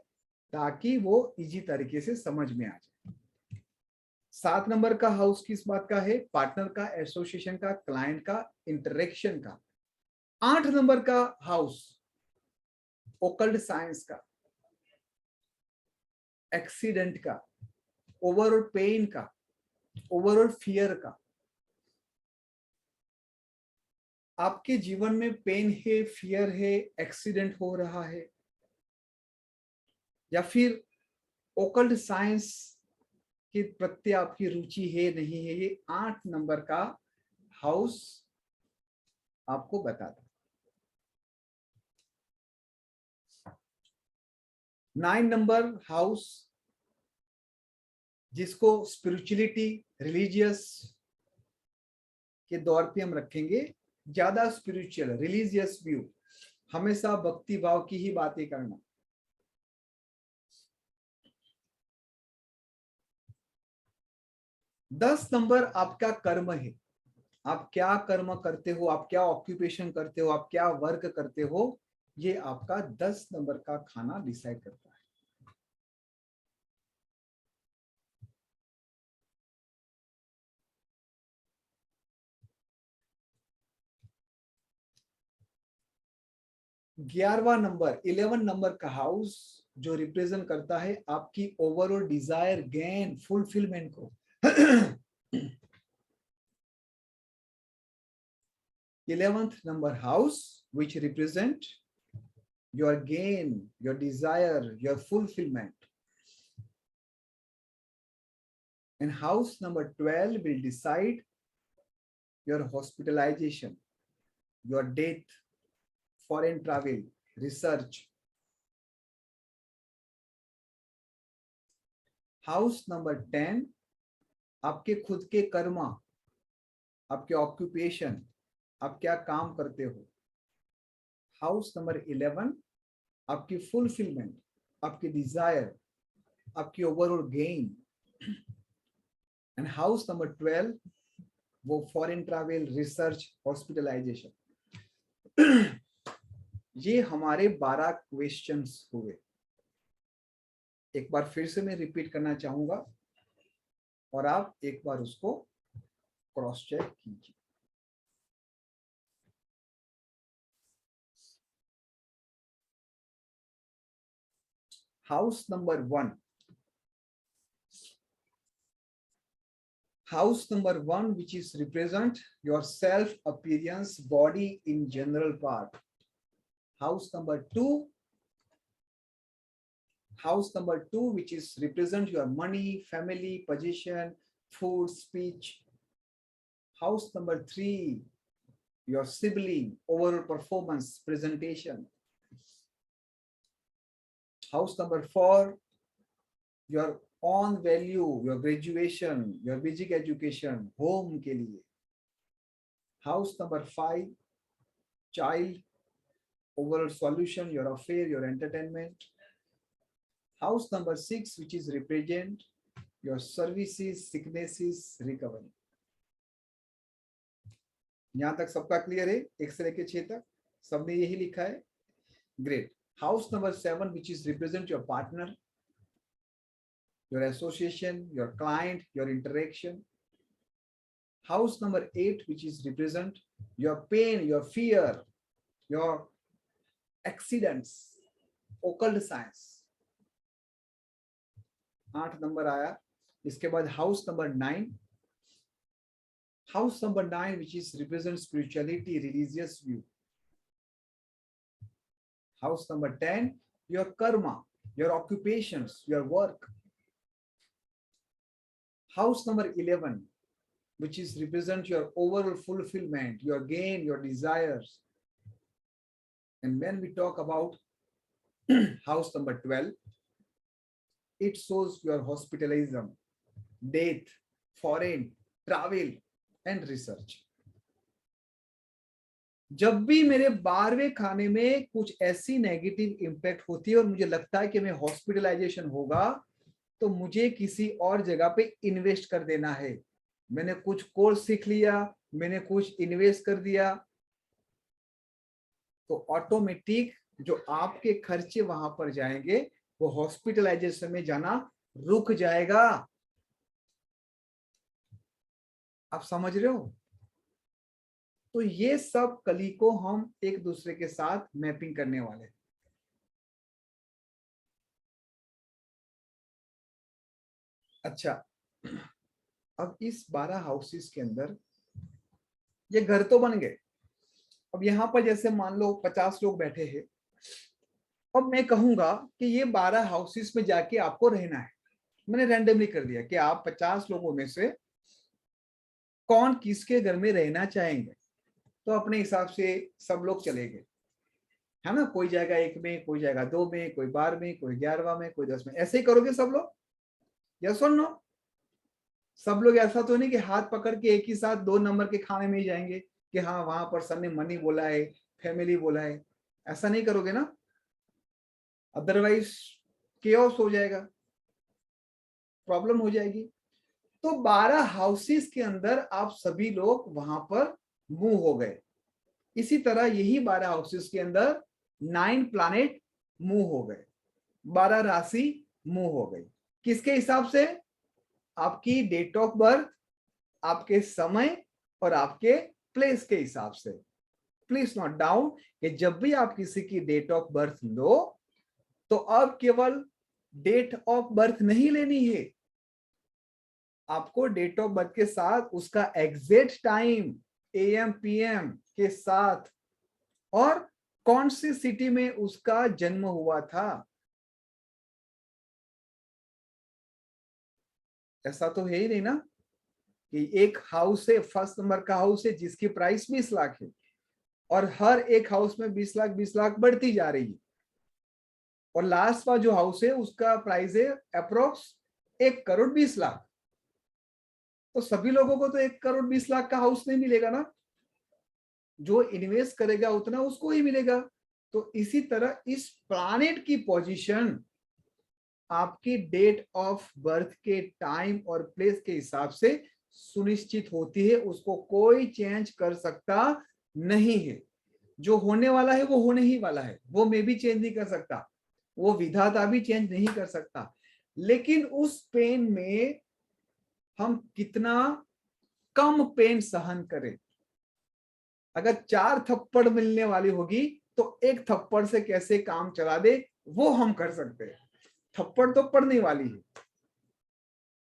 ताकि वो इजी तरीके से समझ में आ जाए। 7 नंबर का हाउस किस बात का है? पार्टनर का, एसोसिएशन का, क्लाइंट का, इंटरेक्शन का। 8 नंबर का हाउस ओकल्ट साइंस का, एक्सीडेंट का, ओवरऑल पेन का, ओवरऑल फियर का। आपके जीवन में पेन है, फियर है, एक्सीडेंट हो रहा है, या फिर ओकल्ट साइंस के प्रति आपकी रुचि है नहीं है, ये 8 नंबर का हाउस आपको बताता। 9 नंबर हाउस जिसको स्पिरिचुअलिटी, रिलीजियस के दौर पे हम रखेंगे, ज्यादा स्पिरिचुअल, रिलीजियस व्यू, हमेशा भक्ति भाव की ही बातें करना। दस नंबर आपका कर्म है, आप क्या कर्म करते हो, आप क्या ऑक्यूपेशन करते हो, आप क्या वर्क करते हो, ये आपका 10 नंबर का खाना डिसाइड करता है। ग्यारहवा नंबर 11 नंबर का हाउस जो रिप्रेजेंट करता है आपकी ओवरऑल डिजायर, गेन, फुलफिलमेंट को। 11th number house which represent your gain, your desire, your fulfillment. And house number 12 will decide your hospitalization, your death, foreign travel, research. House number 10 आपके खुद के कर्मा, आपके occupation, आप क्या काम करते हो। हाउस नंबर 11 आपकी फुलफिलमेंट, आपकी डिजायर, आपकी overall gain. And house number 12 वो फॉरेन ट्रैवल, रिसर्च, हॉस्पिटलाइजेशन। ये हमारे 12 क्वेश्चंस हुए। एक बार फिर से मैं रिपीट करना चाहूंगा और आप एक बार उसको क्रॉस चेक कीजिए। House number 1. House number 1 which is represent your self appearance, body in general part. House number 2. House number 2 which is represent your money, family, position, food, speech. House number 3 your sibling, overall performance, presentation. House number 4 your own value, your graduation, your basic education, home के लिए. House number 5 child, overall solution, your affair, your entertainment. House number 6 which is represent your services, sicknesses, recovery. यहाँ तक सबका clear है? 1 से लेकर 6 तक सबने यही लिखा है। Great. House number 7 which is represent your partner, your association, your client, your interaction. House number 8 which is represent your pain, your fear, your accidents, occult science. 8 number आया। इसके बाद house number 9, house number 9 which is represent spirituality, religious view. House number 10 your karma, your occupations, your work. House number 11, which is represent your overall fulfillment, your gain, your desires. And when we talk about house number 12, it shows your hospitalism, death, foreign, travel and research. जब भी मेरे 12वें खाने में कुछ ऐसी negative impact होती है और मुझे लगता है कि मैं हॉस्पिटलाइजेशन होगा, तो मुझे किसी और जगह पे इन्वेस्ट कर देना है। मैंने कुछ कोर्स सीख लिया, मैंने कुछ इन्वेस्ट कर दिया, तो ऑटोमेटिक जो आपके खर्चे वहां पर जाएंगे वो हॉस्पिटलाइजेशन में जाना रुक जाएगा। आप समझ रहे हो? तो ये सब कली को हम एक दूसरे के साथ मैपिंग करने वाले हैं। अच्छा, अब इस 12 हाउसेस के अंदर ये घर तो बन गए। अब यहाँ पर जैसे मान लो 50 लोग बैठे हैं, अब मैं कहूंगा कि ये 12 हाउसेस में जाके आपको रहना है। मैंने रैंडमली कर दिया कि आप 50 लोगों में से कौन किसके घर में रहना चाहेंगे, तो अपने हिसाब से सब लोग चले गए, है ना। कोई जाएगा 1 में, कोई जाएगा 2 में, कोई 12 में, कोई 11वां में, कोई 10 में। ऐसे ही करोगे सब लोग? यस और नो? सब लोग ऐसा तो नहीं कि हाथ पकड़ के एक ही साथ 2 नंबर के खाने में ही जाएंगे कि हाँ वहां पर सर ने मनी बोला है, फैमिली बोला है। ऐसा नहीं करोगे ना, अदरवाइज केओस हो जाएगा, प्रॉब्लम हो जाएगी। तो 12 हाउसेस के अंदर आप सभी लोग वहां पर मूव हो गए। इसी तरह यही 12 हाउसेस के अंदर 9 प्लैनेट मूव हो गए, 12 राशि मूव हो गई। किसके हिसाब से? आपकी डेट ऑफ बर्थ, आपके समय और आपके प्लेस के हिसाब से। प्लीज नोट डाउन कि जब भी आप किसी की डेट ऑफ बर्थ लो तो अब केवल डेट ऑफ बर्थ नहीं लेनी है, आपको डेट ऑफ बर्थ के साथ उसका एग्जैक्ट टाइम AM PM के साथ और कौन सी सिटी में उसका जन्म हुआ था। ऐसा तो है ही नहीं ना कि एक हाउस है, फर्स्ट नंबर का हाउस है जिसकी प्राइस 20 लाख है और हर एक हाउस में 20 लाख बढ़ती जा रही है, और लास्ट वाला जो हाउस है उसका प्राइस है अप्रोक्स 1,20,00,000। तो सभी लोगों को तो 1,20,00,000 का हाउस नहीं मिलेगा ना, जो इन्वेस्ट करेगा उतना उसको ही मिलेगा। तो इसी तरह इस प्लैनेट की पोजीशन आपकी डेट ऑफ बर्थ के टाइम और प्लेस के हिसाब से सुनिश्चित होती है, उसको कोई चेंज कर सकता नहीं है। जो होने वाला है वो होने ही वाला है, वो मैं भी चेंज नहीं कर सकता, वो विधाता भी चेंज नहीं कर सकता। लेकिन उस पेन में हम कितना कम पेन सहन करें। अगर 4 थप्पड़ मिलने वाली होगी तो 1 थप्पड़ से कैसे काम चला दे वो हम कर सकते हैं। थप्पड़ तो पड़ने वाली है।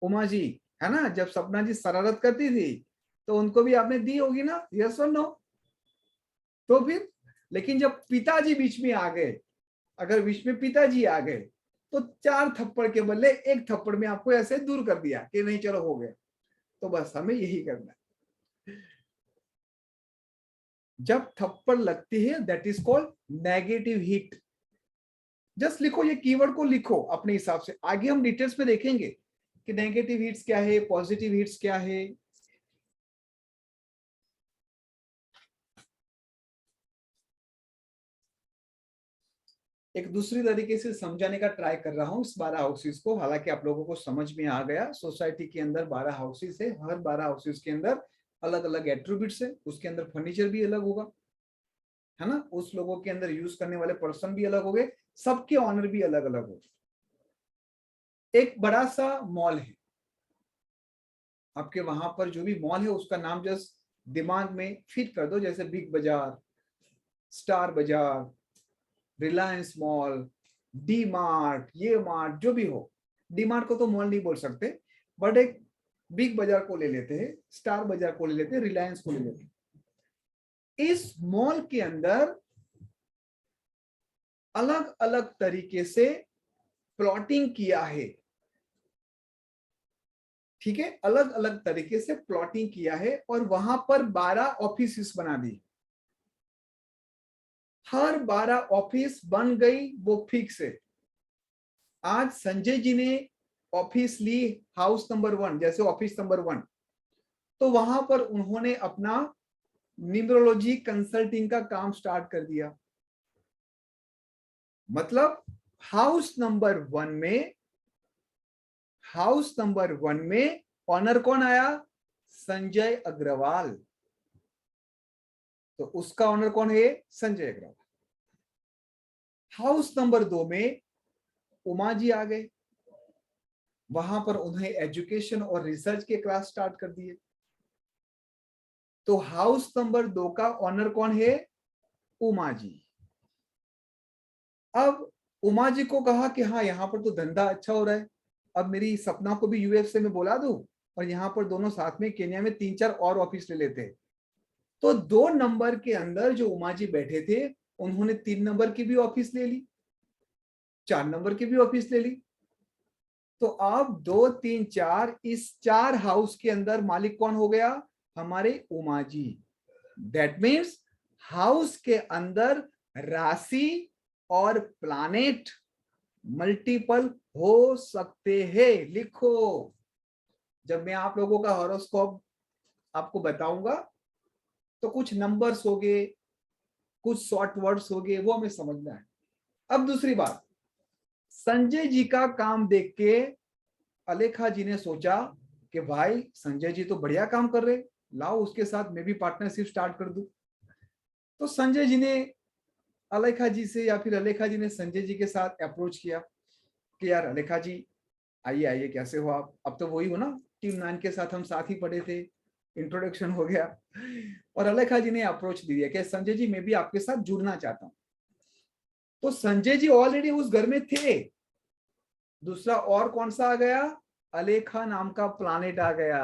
उमा जी है ना, जब सपना जी शरारत करती थी तो उनको भी आपने दी होगी ना, यस और नो? तो फिर लेकिन जब पिताजी बीच में आ गए, अगर बीच में पिताजी आ गए तो 4 थप्पड़ के बदले 1 थप्पड़ में आपको ऐसे दूर कर दिया कि नहीं चलो हो गया। तो बस हमें यही करना है। जब थप्पड़ लगती है that is called negative hit. Just लिखो, ये कीवर्ड को लिखो अपने हिसाब से। आगे हम डिटेल्स में देखेंगे कि नेगेटिव हिट्स क्या है, पॉजिटिव हिट्स क्या है। एक दूसरी तरीके से समझाने का ट्राई कर रहा हूं इस 12 हाउसेस को। हालांकि आप लोगों को समझ में आ गया, सोसाइटी के अंदर 12 हाउसेस है, हर 12 हाउसेस के अंदर अलग अलग एट्रीब्यूट्स है, उसके अंदर फर्नीचर भी अलग होगा, है ना, उस लोगों के अंदर यूज करने वाले पर्सन भी अलग होंगे, सबके ऑनर भी अलग अलग होंगे। एक बड़ा सा मॉल है आपके वहां पर, जो भी मॉल है उसका नाम जस्ट दिमाग में फिट कर दो, जैसे बिग बाजार, स्टार बाजार, रिलायंस मॉल, डी मार्ट, ये मार्ट जो भी हो। डी मार्ट को तो मॉल नहीं बोल सकते, बट एक बिग बाजार को ले लेते हैं, स्टार बाजार को ले लेते हैं, रिलायंस को ले लेते हैं। इस मॉल के अंदर अलग अलग तरीके से प्लॉटिंग किया है, ठीक है, अलग अलग तरीके से प्लॉटिंग किया है और वहां पर 12 ऑफिस बना दी। हर 12 ऑफिस बन गई वो फिक्स है। आज संजय जी ने ऑफिस ली हाउस नंबर 1, जैसे ऑफिस नंबर 1, तो वहां पर उन्होंने अपना न्यूमरोलॉजी कंसल्टिंग का काम स्टार्ट कर दिया। मतलब हाउस नंबर 1 में ऑनर कौन आया? संजय अग्रवाल। तो उसका ऑनर कौन है? संजय अग्रवाल। हाउस नंबर 2 में उमा जी आ गए, वहां पर उन्हें एजुकेशन और रिसर्च के क्लास स्टार्ट कर दिए। तो हाउस नंबर 2 का ऑनर कौन है? उमा जी। अब उमा जी को कहा कि हाँ, यहाँ पर तो धंधा अच्छा हो रहा है, अब मेरी सपना को भी यूएसए में बुला दूं और यहाँ पर दोनों साथ में केन्या में 3-4 और ऑफिस ले लेते हैं। तो 2 नंबर के अंदर जो उमा जी बैठे थे, उन्होंने 3 नंबर की भी ऑफिस ले ली, 4 नंबर की भी ऑफिस ले ली। तो अब 2, 3, 4, इस 4 हाउस के अंदर मालिक कौन हो गया? हमारे Uma ji. That means house के अंदर राशि और प्लैनेट मल्टीपल हो सकते हैं। लिखो, जब मैं आप लोगों का हॉरोस्कोप आपको बताऊंगा तो कुछ नंबर्स होंगे, कुछ शॉर्ट वर्ड्स होंगे, वो हमें समझना है। अब दूसरी बात, संजय जी का काम देख के अलेखा जी ने सोचा कि भाई संजय जी तो बढ़िया काम कर रहे, लाओ उसके साथ मैं भी पार्टनरशिप स्टार्ट कर दूं। तो संजय जी ने अलेखा जी से या फिर अलेखा जी ने संजय जी के साथ अप्रोच किया कि यार अलेखा जी आइए आइए, कैसे हो आप? अब तो वही हो ना, टीम 9 के साथ हम साथ ही पढ़े थे, इंट्रोडक्शन हो गया। और अलेखा जी ने अप्रोच दिया कि संजय जी मैं भी आपके साथ जुड़ना चाहता हूं। तो संजय जी ऑलरेडी उस घर में थे। दूसरा और कौन सा आ गया? अलेखा नाम का प्लैनेट आ गया,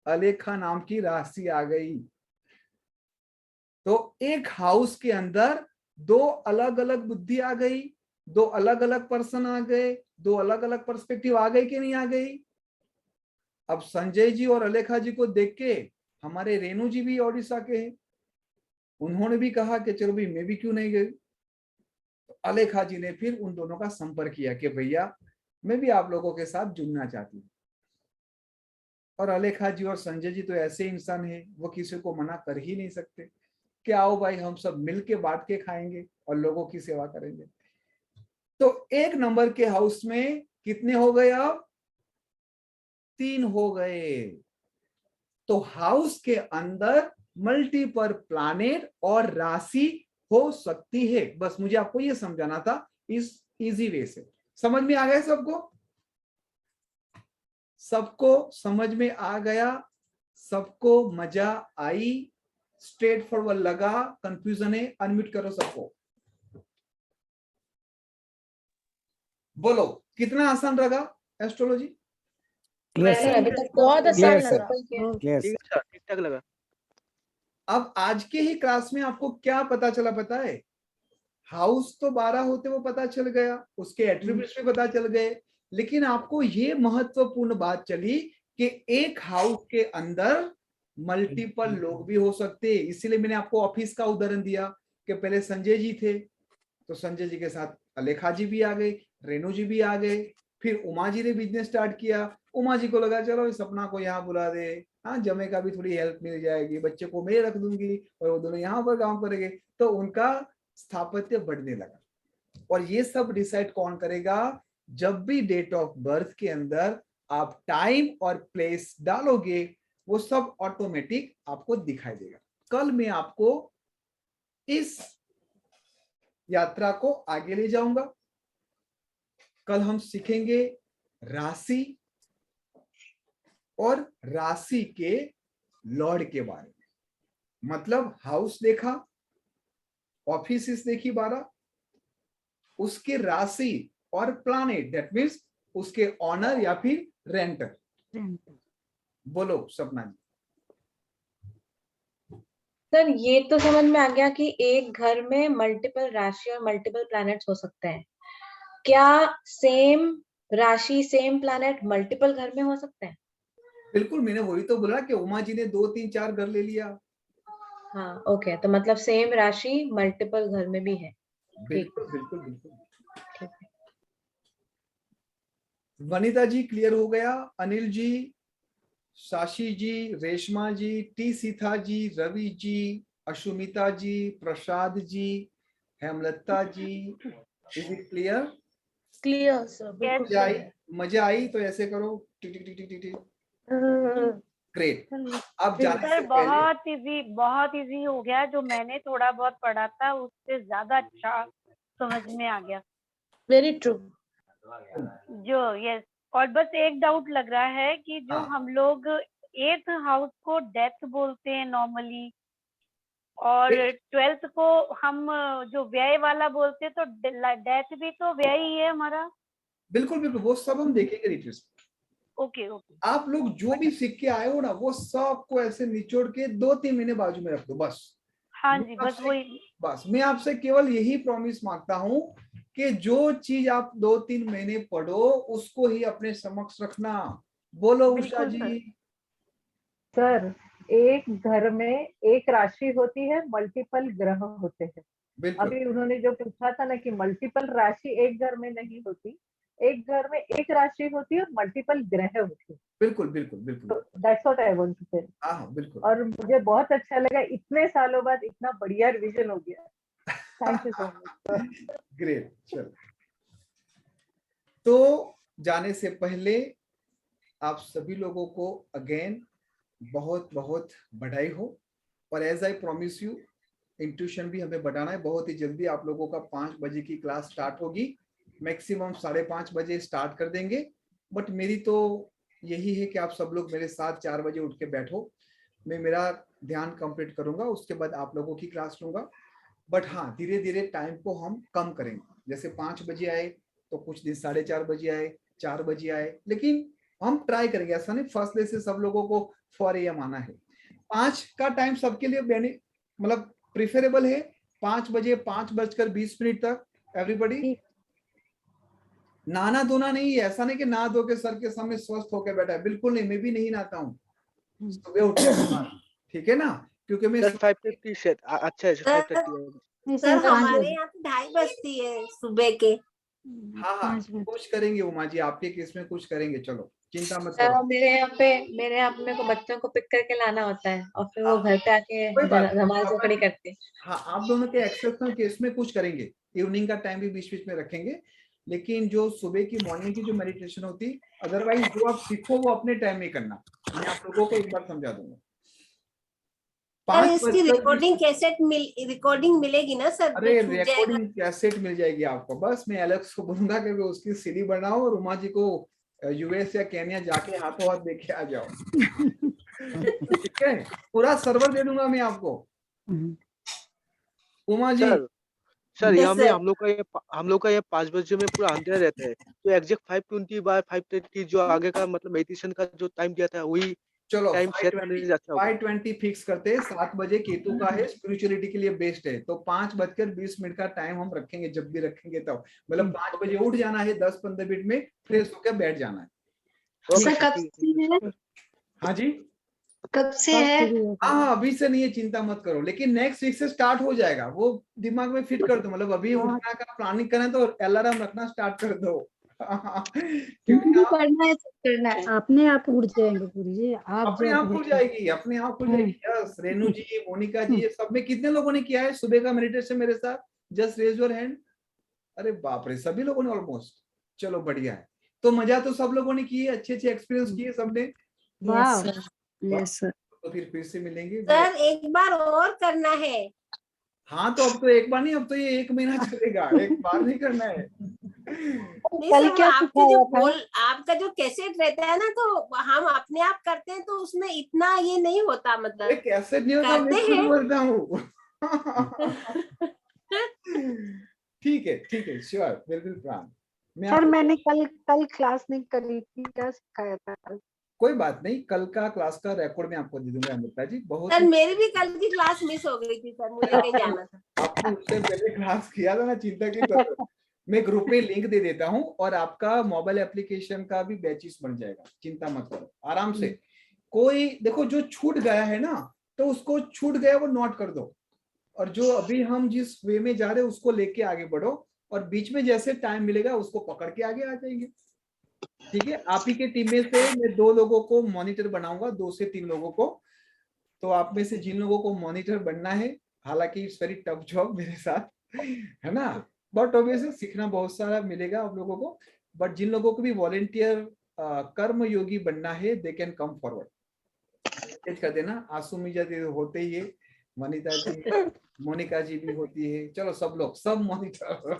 अलेखा नाम की राशि आ गई। तो एक हाउस के अंदर 2 अलग अलग बुद्धि आ गई, 2 अलग अलग पर्सन आ गए, 2 अलग अलग पर्सपेक्टिव आ गई कि नहीं आ गई? अब संजय जी और अलेखा जी को देख के हमारे रेणु जी भी ओडिशा के हैं, उन्होंने भी कहा कि चलो भाई मैं भी क्यों नहीं गई। तो अलेखा जी ने फिर उन दोनों का संपर्क किया कि भैया मैं भी आप लोगों के साथ जुड़ना चाहती हूँ। और अलेखा जी और संजय जी तो ऐसे इंसान है, वो किसी को मना कर ही नहीं सकते कि आओ भाई हम सब मिलके बांट के खाएंगे और लोगों की सेवा करेंगे। तो 1 नंबर के हाउस में कितने हो गए? अब 3 हो गए। तो हाउस के अंदर मल्टीपल प्लैनेट और राशि हो सकती है। बस मुझे आपको ये समझाना था इस इजी वे से। समझ में आ गया सबको? सबको समझ में आ गया? सबको मजा आई? स्ट्रेट फॉरवर्ड लगा? कंफ्यूजन है? अनम्यूट करो सबको, बोलो कितना आसान लगा एस्ट्रोलॉजी?
क्लियर
अभी तक बहुत आसान लगा।
ठीक ठाक लगा।
अब आज के ही क्लास में आपको क्या पता चला पता है? हाउस तो 12 होते वो पता चल गया, उसके एट्रीब्यूट्स भी पता चल गए, लेकिन आपको ये महत्वपूर्ण बात चली कि एक हाउस के अंदर मल्टीपल लोग भी हो सकते। इसीलिए मैंने आपको ऑफिस का उदाहरण दिया कि पहले संजय जी थे, तो संजय जी के साथ अलेखा जी भी आ गए, रेणु जी भी आ गए, फिर उमा जी ने बिजनेस स्टार्ट किया। उमा जी को लगा चलो इस सपना को यहाँ बुला दे, हाँ जमे का भी थोड़ी हेल्प मिल जाएगी, बच्चे को मैं रख दूंगी और वो दोनों यहाँ पर काम करेंगे। तो उनका स्थापत्य बढ़ने लगा। और ये सब डिसाइड कौन करेगा? जब भी डेट ऑफ बर्थ के अंदर आप टाइम और प्लेस डालोगे, वो सब ऑटोमेटिक आपको दिखाई देगा। कल मैं आपको इस यात्रा को आगे ले जाऊंगा। कल हम सीखेंगे राशि और राशि के लॉर्ड के बारे में। मतलब हाउस देखा, ऑफिस देखी 12, उसके राशि और प्लैनेट, दैट मीन्स उसके ऑनर या फिर रेंटर। बोलो सपना जी।
सर ये तो समझ में आ गया कि एक घर में मल्टीपल राशि और मल्टीपल प्लैनेट्स हो सकते हैं, क्या सेम राशि सेम प्लैनेट मल्टीपल घर में हो सकते हैं?
बिल्कुल, मैंने वही तो बोला कि उमा जी ने 2 3 4 घर ले लिया।
हाँ ओके, तो मतलब सेम राशि मल्टीपल घर में भी है।
बिल्कुल बिल्कुल बिल्कुल।
ठीक है।
वनिता जी क्लियर हो गया, Anil ji, Shashi ji, Reshma ji, T Seetha ji, Ravi ji, Ashumita ji, Prasad ji, Hemlata ji, is it clear?
Clear sir, बिल्कुल
मजा आई?
clear।
मजा आई तो ऐसे करो टिक टिक टिक टिक टिक। ग्रेट। अब जाने
सर
से पहले
बहुत इजी हो गया। जो मैंने थोड़ा बहुत पढ़ा था उससे ज्यादा अच्छा समझ में आ गया।
Very true.
जो यस, और बस एक डाउट लग रहा है कि जो हम लोग 8th हाउस को डेथ बोलते हैं नॉर्मली, और 12th को हम जो व्यय वाला बोलते हैं, तो डेथ भी तो व्यय ही है हमारा।
बिल्कुल बिल्कुल, वो सब हम देखेंगे रिट्रीट।
Okay okay.
आप लोग जो भी सीख के आए हो ना, वो सबको ऐसे निचोड़ के 2-3 महीने बाजू में रख दो बस।
हाँ जी, बस वही।
बस मैं आपसे केवल यही प्रॉमिस मांगता हूँ कि जो चीज आप 2-3 महीने पढ़ो उसको ही अपने समक्ष रखना। बोलो उषा जी।
सर, एक घर में एक राशि होती है, मल्टीपल ग्रह होते हैं। अभी उन्होंने जो पूछा था ना कि मल्टीपल राशि एक घर में नहीं होती, एक घर में एक राशि होती है और मल्टीपल ग्रह होते हैं।
बिल्कुल बिल्कुल बिल्कुल।
That's what I want to say.
हाँ बिल्कुल।
और मुझे बहुत अच्छा लगा, इतने सालों बाद इतना बढ़िया रिवीजन हो गया। Thank you so much.
Great. चलो, तो जाने से पहले आप सभी लोगों को अगेन बहुत बहुत बधाई हो। और as I promise you, intuition भी हमें बढ़ाना है। बहुत ही जल्दी आप लोगों का 5 बजे की क्लास स्टार्ट होगी, मैक्सिमम 5:30 बजे स्टार्ट कर देंगे। बट मेरी तो यही है कि आप सब लोग मेरे साथ 4 बजे उठ के बैठो। मैं मेरा ध्यान कंप्लीट करूंगा, उसके बाद आप लोगों की क्लास लूंगा। बट हाँ, धीरे धीरे टाइम को हम कम करेंगे। जैसे 5 बजे आए तो कुछ दिन 4:30 बजे आए, 4 बजे आए, लेकिन हम ट्राई करेंगे। ऐसा नहीं फर्स्ट डे से सब लोगों को 4 AM आना है। 5 का टाइम सबके लिए मतलब प्रिफरेबल है। 5 बजे 5:20 तक एवरीबॉडी। नहाना धोना नहीं है, ऐसा नहीं कि नहा धो के सर के सामने स्वस्थ होकर बैठा है, बिल्कुल नहीं। मैं भी नहीं नहाता हूँ सुबह उठने के बाद, ठीक है ना, क्योंकि मैं
5:30 से अच्छा है। 5:30
सर हमारे यहाँ तो 2:30 बजती है सुबह के।
हाँ, कुछ करेंगे उमा जी, आपके केस में कुछ करेंगे। चलो चिंता मत
सर
करो।
मेरे यहाँ पे मेरे को बच्चों को पिक करके लाना होता है और फिर वो घर पे आके नमाज खड़ी करते हैं।
हाँ, आप दोनों के एक्सेप्शनल केस में कुछ करेंगे। इवनिंग का टाइम भी बीच बीच में रखेंगे, लेकिन जो सुबह की मॉर्निंग की जो मेडिटेशन होती, अदरवाइज जो आप सीखो वो अपने टाइम में करना। मैं आप लोगों को एक बार समझा दूंगा।
सर इसकी रिकॉर्डिंग मिलेगी ना सर?
अरे रिकॉर्डिंग कैसेट मिल जाएगी आपको। बस मैं एलेक्स को बोलूंगा कि वो उसकी सीडी बनाओ और उमा जी को यूएस या केन्या जाके हाथों हाथ देके आ जाओ। ठीक है, पूरा सर्वर दे दूंगा मैं आपको। उमा जी।
सर यहाँ में हम लोग का ये 5 बजे में पूरा अंधेरा रहता है, तो एग्जैक्ट 5:20 बाय 5:30 जो आगे का मतलब मेडिटेशन का जो टाइम दिया था वही
चलो
टाइम सेट करने से अच्छा होगा।
5:20 फिक्स करते हैं। 7 बजे केतु का है, स्पिरिचुअलिटी के लिए बेस्ट है। तो 5:20 का टाइम हम रखेंगे, जब भी रखेंगे तब। मतलब 5 बजे उठ जाना है, 10-15 मिनट में फ्रेश होकर बैठ जाना है।
सर कब से है?
हाँ जी,
कब से है?
हाँ अभी से नहीं है, चिंता मत करो, लेकिन नेक्स्ट वीक से स्टार्ट हो जाएगा। वो दिमाग में फिट कर दो। मतलब अभी उठना का प्लानिंग करें तो अलार्म रखना स्टार्ट कर दो।
पढ़ना है, करना है, अपने आप उड़ जाएंगे गुरु जी। आप
अपने आप खुल जाएगी, अपने आप खुल जाएगी। यस, रेनू जी, मोनिका जी, ये सब में कितने लोगों ने किया है सुबह का मेडिटेशन मेरे साथ? Just raise your hand. अरे बाप रे, सभी लोगों ने ऑलमोस्ट। चलो बढ़िया है। तो मजा तो सब लोगों ने की है, अच्छे अच्छे एक्सपीरियंस किए सबने।
Yes sir.
तो फिर से मिलेंगे
सर। एक बार और करना है।
हाँ तो अब तो एक बार नहीं, अब तो ये 1 महीना चलेगा। एक बार नहीं करना है।
आपका जो कैसेट रहता है ना, तो हम अपने आप करते हैं, तो उसमें इतना ये नहीं होता। मतलब
कैसेट नहीं होता, मैं खुद बोलता हूँ। ठीक है, श्योर, बिल्कुल प्लान।
सर मैंने कल क्लास नहीं करी थी, क्या सिखाया था कल?
कोई बात नहीं, कल का क्लास का रिकॉर्ड मैं आपको दे दूंगा अमृता जी। बहुत
सर मेरी भी कल की क्लास मिस हो गई थी सर, मुझे कहीं जाना था।
आपने उससे पहले क्लास किया था ना, चिंता की करो। मैं ग्रुप में लिंक दे देता हूं और आपका मोबाइल एप्लीकेशन का भी बैचेस बन जाएगा, चिंता मत करो, आराम से। कोई देखो जो छूट गया है ना, तो उसको छूट गया वो नोट कर दो, और जो अभी हम जिस वे में जा रहे हैं उसको लेके आगे बढ़ो, और बीच में जैसे टाइम मिलेगा उसको पकड़ के आगे आ जाएंगे। ठीक है, आप ही के टीम में से मैं 2 लोगों को मॉनिटर बनाऊंगा, 2 से 3 लोगों को। तो आप में से जिन लोगों को मॉनिटर बनना है, हालांकि इट्स वेरी टफ जॉब मेरे साथ, है ना, बट ऑब्वियसली सीखना बहुत सारा मिलेगा आप लोगों को। बट जिन लोगों को भी वॉलेंटियर कर्म योगी बनना है, they can come forward, message कर देना। आंसू मिर्जा जी होते ही है, वनिता जी, मोनिका जी भी होती है, चलो सब लोग, सब मॉनिटर।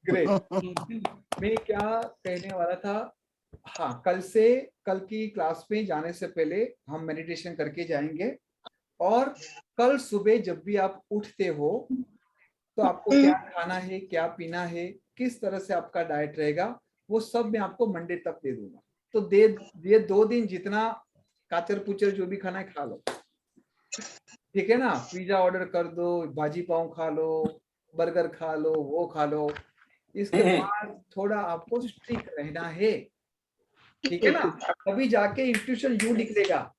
ग्रेट। मैं क्या कहने वाला था, हाँ, कल की क्लास में जाने से पहले हम मेडिटेशन करके जाएंगे, और कल सुबह जब भी आप उठते हो तो आपको क्या खाना है, क्या पीना है, किस तरह से आपका डाइट रहेगा, वो सब मैं आपको मंडे तक दे दूंगा। तो ये 2 दिन जितना काचर पुचर जो भी खाना है खा लो, ठीक है ना, पिज्जा ऑर्डर कर दो, भाजी पाव खा लो, बर्गर खा लो, वो खा लो। इसके बाद थोड़ा आपको स्ट्रिक्ट रहना है, ठीक है ना, तभी जाके इंस्टीट्यूशन यू निकलेगा।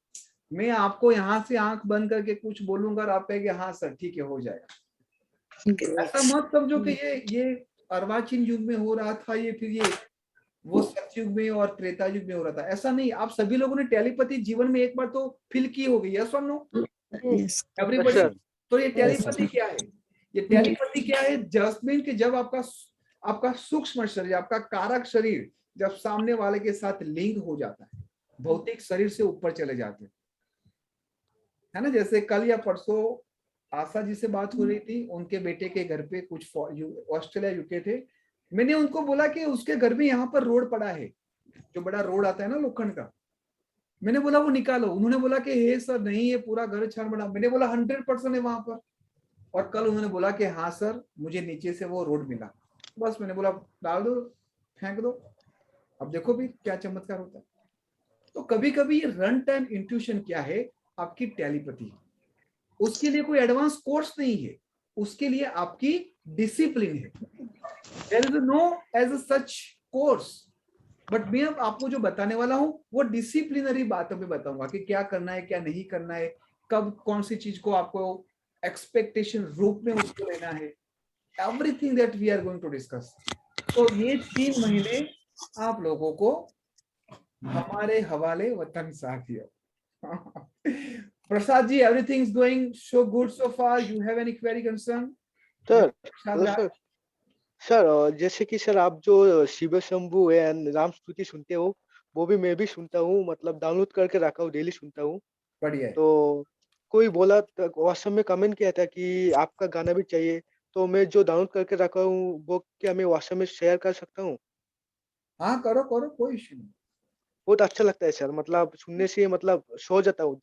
मैं आपको यहाँ से आंख बंद करके कुछ बोलूंगा और आप कहेंगे हाँ सर ठीक है हो जाएगा। ऐसा मत समझो कि ये अर्वाचीन युग में हो रहा था, ये फिर ये वो सतयुग में और त्रेता युग में हो रहा था, ऐसा नहीं। आप सभी लोगों ने टेलीपैथी जीवन में एक बार तो फील की हो गई, यस और नो एवरीबॉडी? तो ये टेलीपैथी क्या है? ये टेलीपैथी क्या है? जस्टमेंट कि जब आपका सूक्ष्म शरीर, आपका कारक शरीर जब सामने वाले के साथ लिंक हो जाता है, भौतिक शरीर से ऊपर चले जाते हैं, है ना। जैसे कल या परसों आशा जी से बात हो रही थी, उनके बेटे के घर पे कुछ ऑस्ट्रेलिया यूके थे, मैंने उनको बोला कि उसके घर में यहाँ पर रोड पड़ा है, जो बड़ा रोड आता है ना लोखंड का, मैंने बोला वो निकालो। उन्होंने बोला कि हे सर नहीं, ये पूरा घर छान बना। मैंने बोला 100% है वहां पर। और कल उन्होंने बोला कि हाँ सर मुझे नीचे से वो रोड मिला। बस मैंने बोला डाल दो, फेंक दो, अब देखो भी क्या चमत्कार होता है। तो कभी कभी ये रन टाइम इंट्यूशन क्या है, आपकी टेलीपैथी, उसके लिए कोई एडवांस कोर्स नहीं है, उसके लिए आपकी डिसिप्लिन है। There is no as such course, but मैं अब आपको जो बताने वाला हूं वो डिसिप्लिनरी बातों पे बताऊंगा कि क्या करना है, क्या नहीं करना है, कब कौन सी चीज को आपको एक्सपेक्टेशन रूप में उसको लेना है, everything that we are going to discuss. तो ये 3 महीने आप लोगों को हमारे हवाले वतन साथियों। Prasad ji, everything is going so good so far. You have any query, concern?
Sir जैसे कि सर आप जो शिव शंभु एंड राम स्तुति सुनते हो, वो भी मैं भी सुनता हूँ, मतलब डाउनलोड करके रखा हूँ, डेली सुनता हूँ।
बढ़िया।
तो कोई बोला व्हाट्सएप में कमेंट किया था कि आपका गाना भी चाहिए, तो मैं जो डाउनलोड करके रखा हूँ वो क्या मैं व्हाट्सएप में शेयर कर सकता हूँ?
हाँ करो करो, कोई इश्यू नहीं।
बहुत अच्छा लगता है सर, मतलब सुनने से मतलब सो जाता हूँ,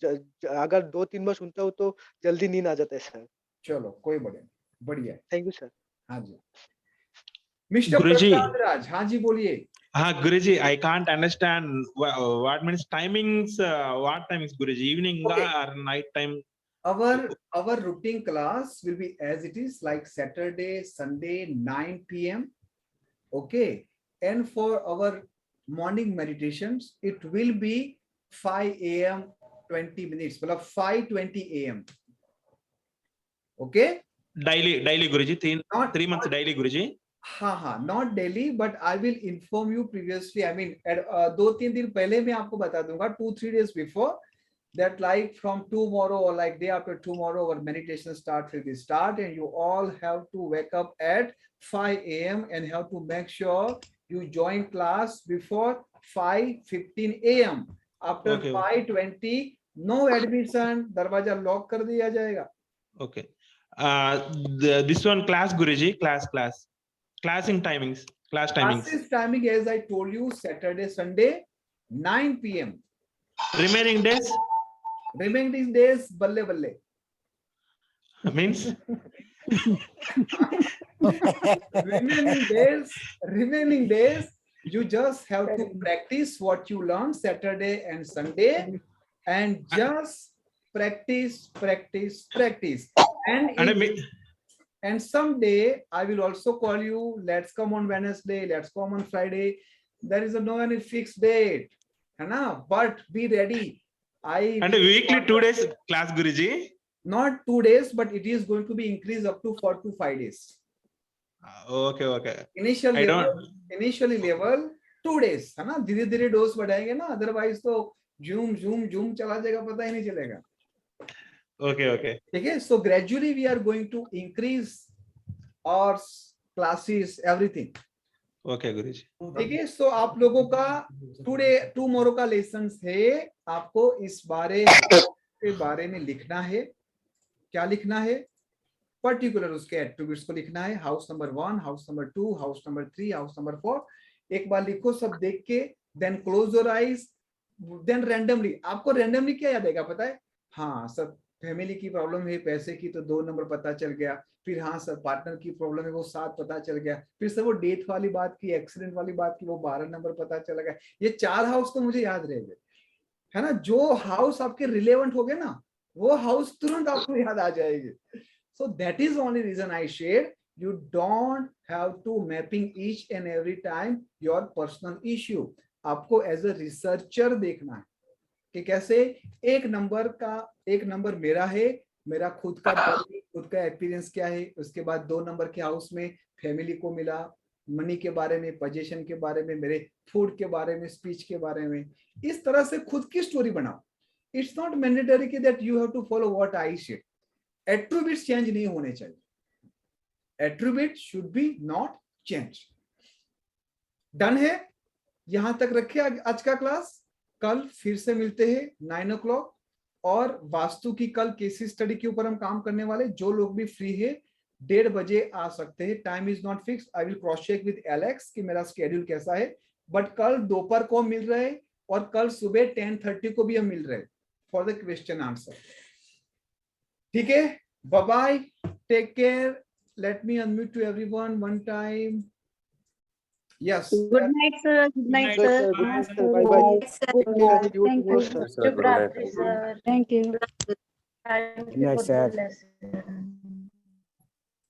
अगर 2-3 बार सुनता हूँ तो जल्दी नींद आ जाता है सर।
चलो कोई बढ़िया।
Thank you sir.
हाँ जी, मिस्टर प्रसाद राज, हाँ जी बोलिए।
हाँ गुरुजी, I can't understand what means timings. What time is Guruji? Evening or night time?
Our routine class will be as it is, like Saturday, Sunday, 9 p.m. Okay, and for our morning meditations, it will be 5 a.m. 20 minutes, मतलब 5:20 a.m. Okay.
Daily Guruji, 3 months daily Guruji.
हाँ, not daily, but I will inform you previously. I mean, 2-3 दिन पहले मैं आपको बता दूंगा, 2-3 days before that, like from tomorrow or like day after tomorrow, our meditation will be start, and you all have to wake up at 5 a.m. and have to make sure you join class before 5:15 a.m. After 5:20, no admission, दरवाजा lock कर दिया जाएगा।
Okay. This one class Guruji, classing timings, class timings.
Classes timing, as I told you, Saturday, Sunday, 9 p.m.
Remaining days,
balle balle.
Means
remaining days, you just have to practice what you learn Saturday and Sunday, and just practice. And and someday I will also call you, let's come on Wednesday, let's come on Friday. There is no any fixed date, है ना, but be ready.
And weekly 2 days class, Guruji.
Not 2 days, but it is going to be increased up to 4 to 5 days.
Okay.
Initially level 2 days, है ना, धीरे धीरे dose बढ़ाएंगे ना, otherwise तो झूम चला जाएगा, पता ही नहीं चलेगा.
Okay.
ठीक है, so gradually we are going to increase our classes, everything.
Okay, Guruji.
ठीक है, so आप लोगों का tomorrow का लेसन है, आपको इस बारे में लिखना है. क्या लिखना है? पर्टिकुलर उसके एट्रीब्यूट्स को लिखना है. House number 1, house number 2, house number 3, house number 4. एक बार लिखो सब देख के, then close your eyes, then randomly. आपको रैंडमली क्या याद आएगा पता है? हाँ सर, फैमिली की प्रॉब्लम है, पैसे की, तो 2 नंबर पता चल गया. फिर हाँ सर, पार्टनर की प्रॉब्लम है, वो 7 पता चल गया. फिर सर वो डेथ वाली बात की, एक्सीडेंट वाली बात की, वो 12 नंबर पता चल गया. ये 4 हाउस तो मुझे याद रह गए, है ना. जो हाउस आपके रिलेवेंट हो गए ना, वो हाउस तुरंत आपको याद आ जाएगी. So that is only reason I shared. You don't have to mapping each and every time your personal issue. आपको as a researcher देखना है कि कैसे एक नंबर मेरा है, मेरा खुद का एक्सपीरियंस क्या है. उसके बाद 2 नंबर के हाउस में फैमिली को मिला, मनी के बारे में, पोजीशन के बारे में, मेरे फूड के बारे में, स्पीच के बारे में. इस तरह से खुद की स्टोरी बनाओ. It's not mandatory कि that you have to follow what I said. Attributes change नहीं होने चाहिए. Attributes should be not changed. Done है? यहां तक रखे आज का क्लास. कल फिर से मिलते हैं 9 o'clock, और वास्तु की कल केस स्टडी के ऊपर हम काम करने वाले. जो लोग भी फ्री है 1:30 बजे आ सकते हैं. Time is not fix. I will cross check with Alex कि मेरा स्केड्यूल कैसा है. बट कल दोपहर को मिल रहे हैं, और कल सुबह 10:30 को भी हम मिल रहे हैं फॉर द क्वेश्चन आंसर. ठीक है, bye bye, take care. Let me unmute to everyone one time. Yes,
good night sir. Good night sir.
Thank you. Yes, sir.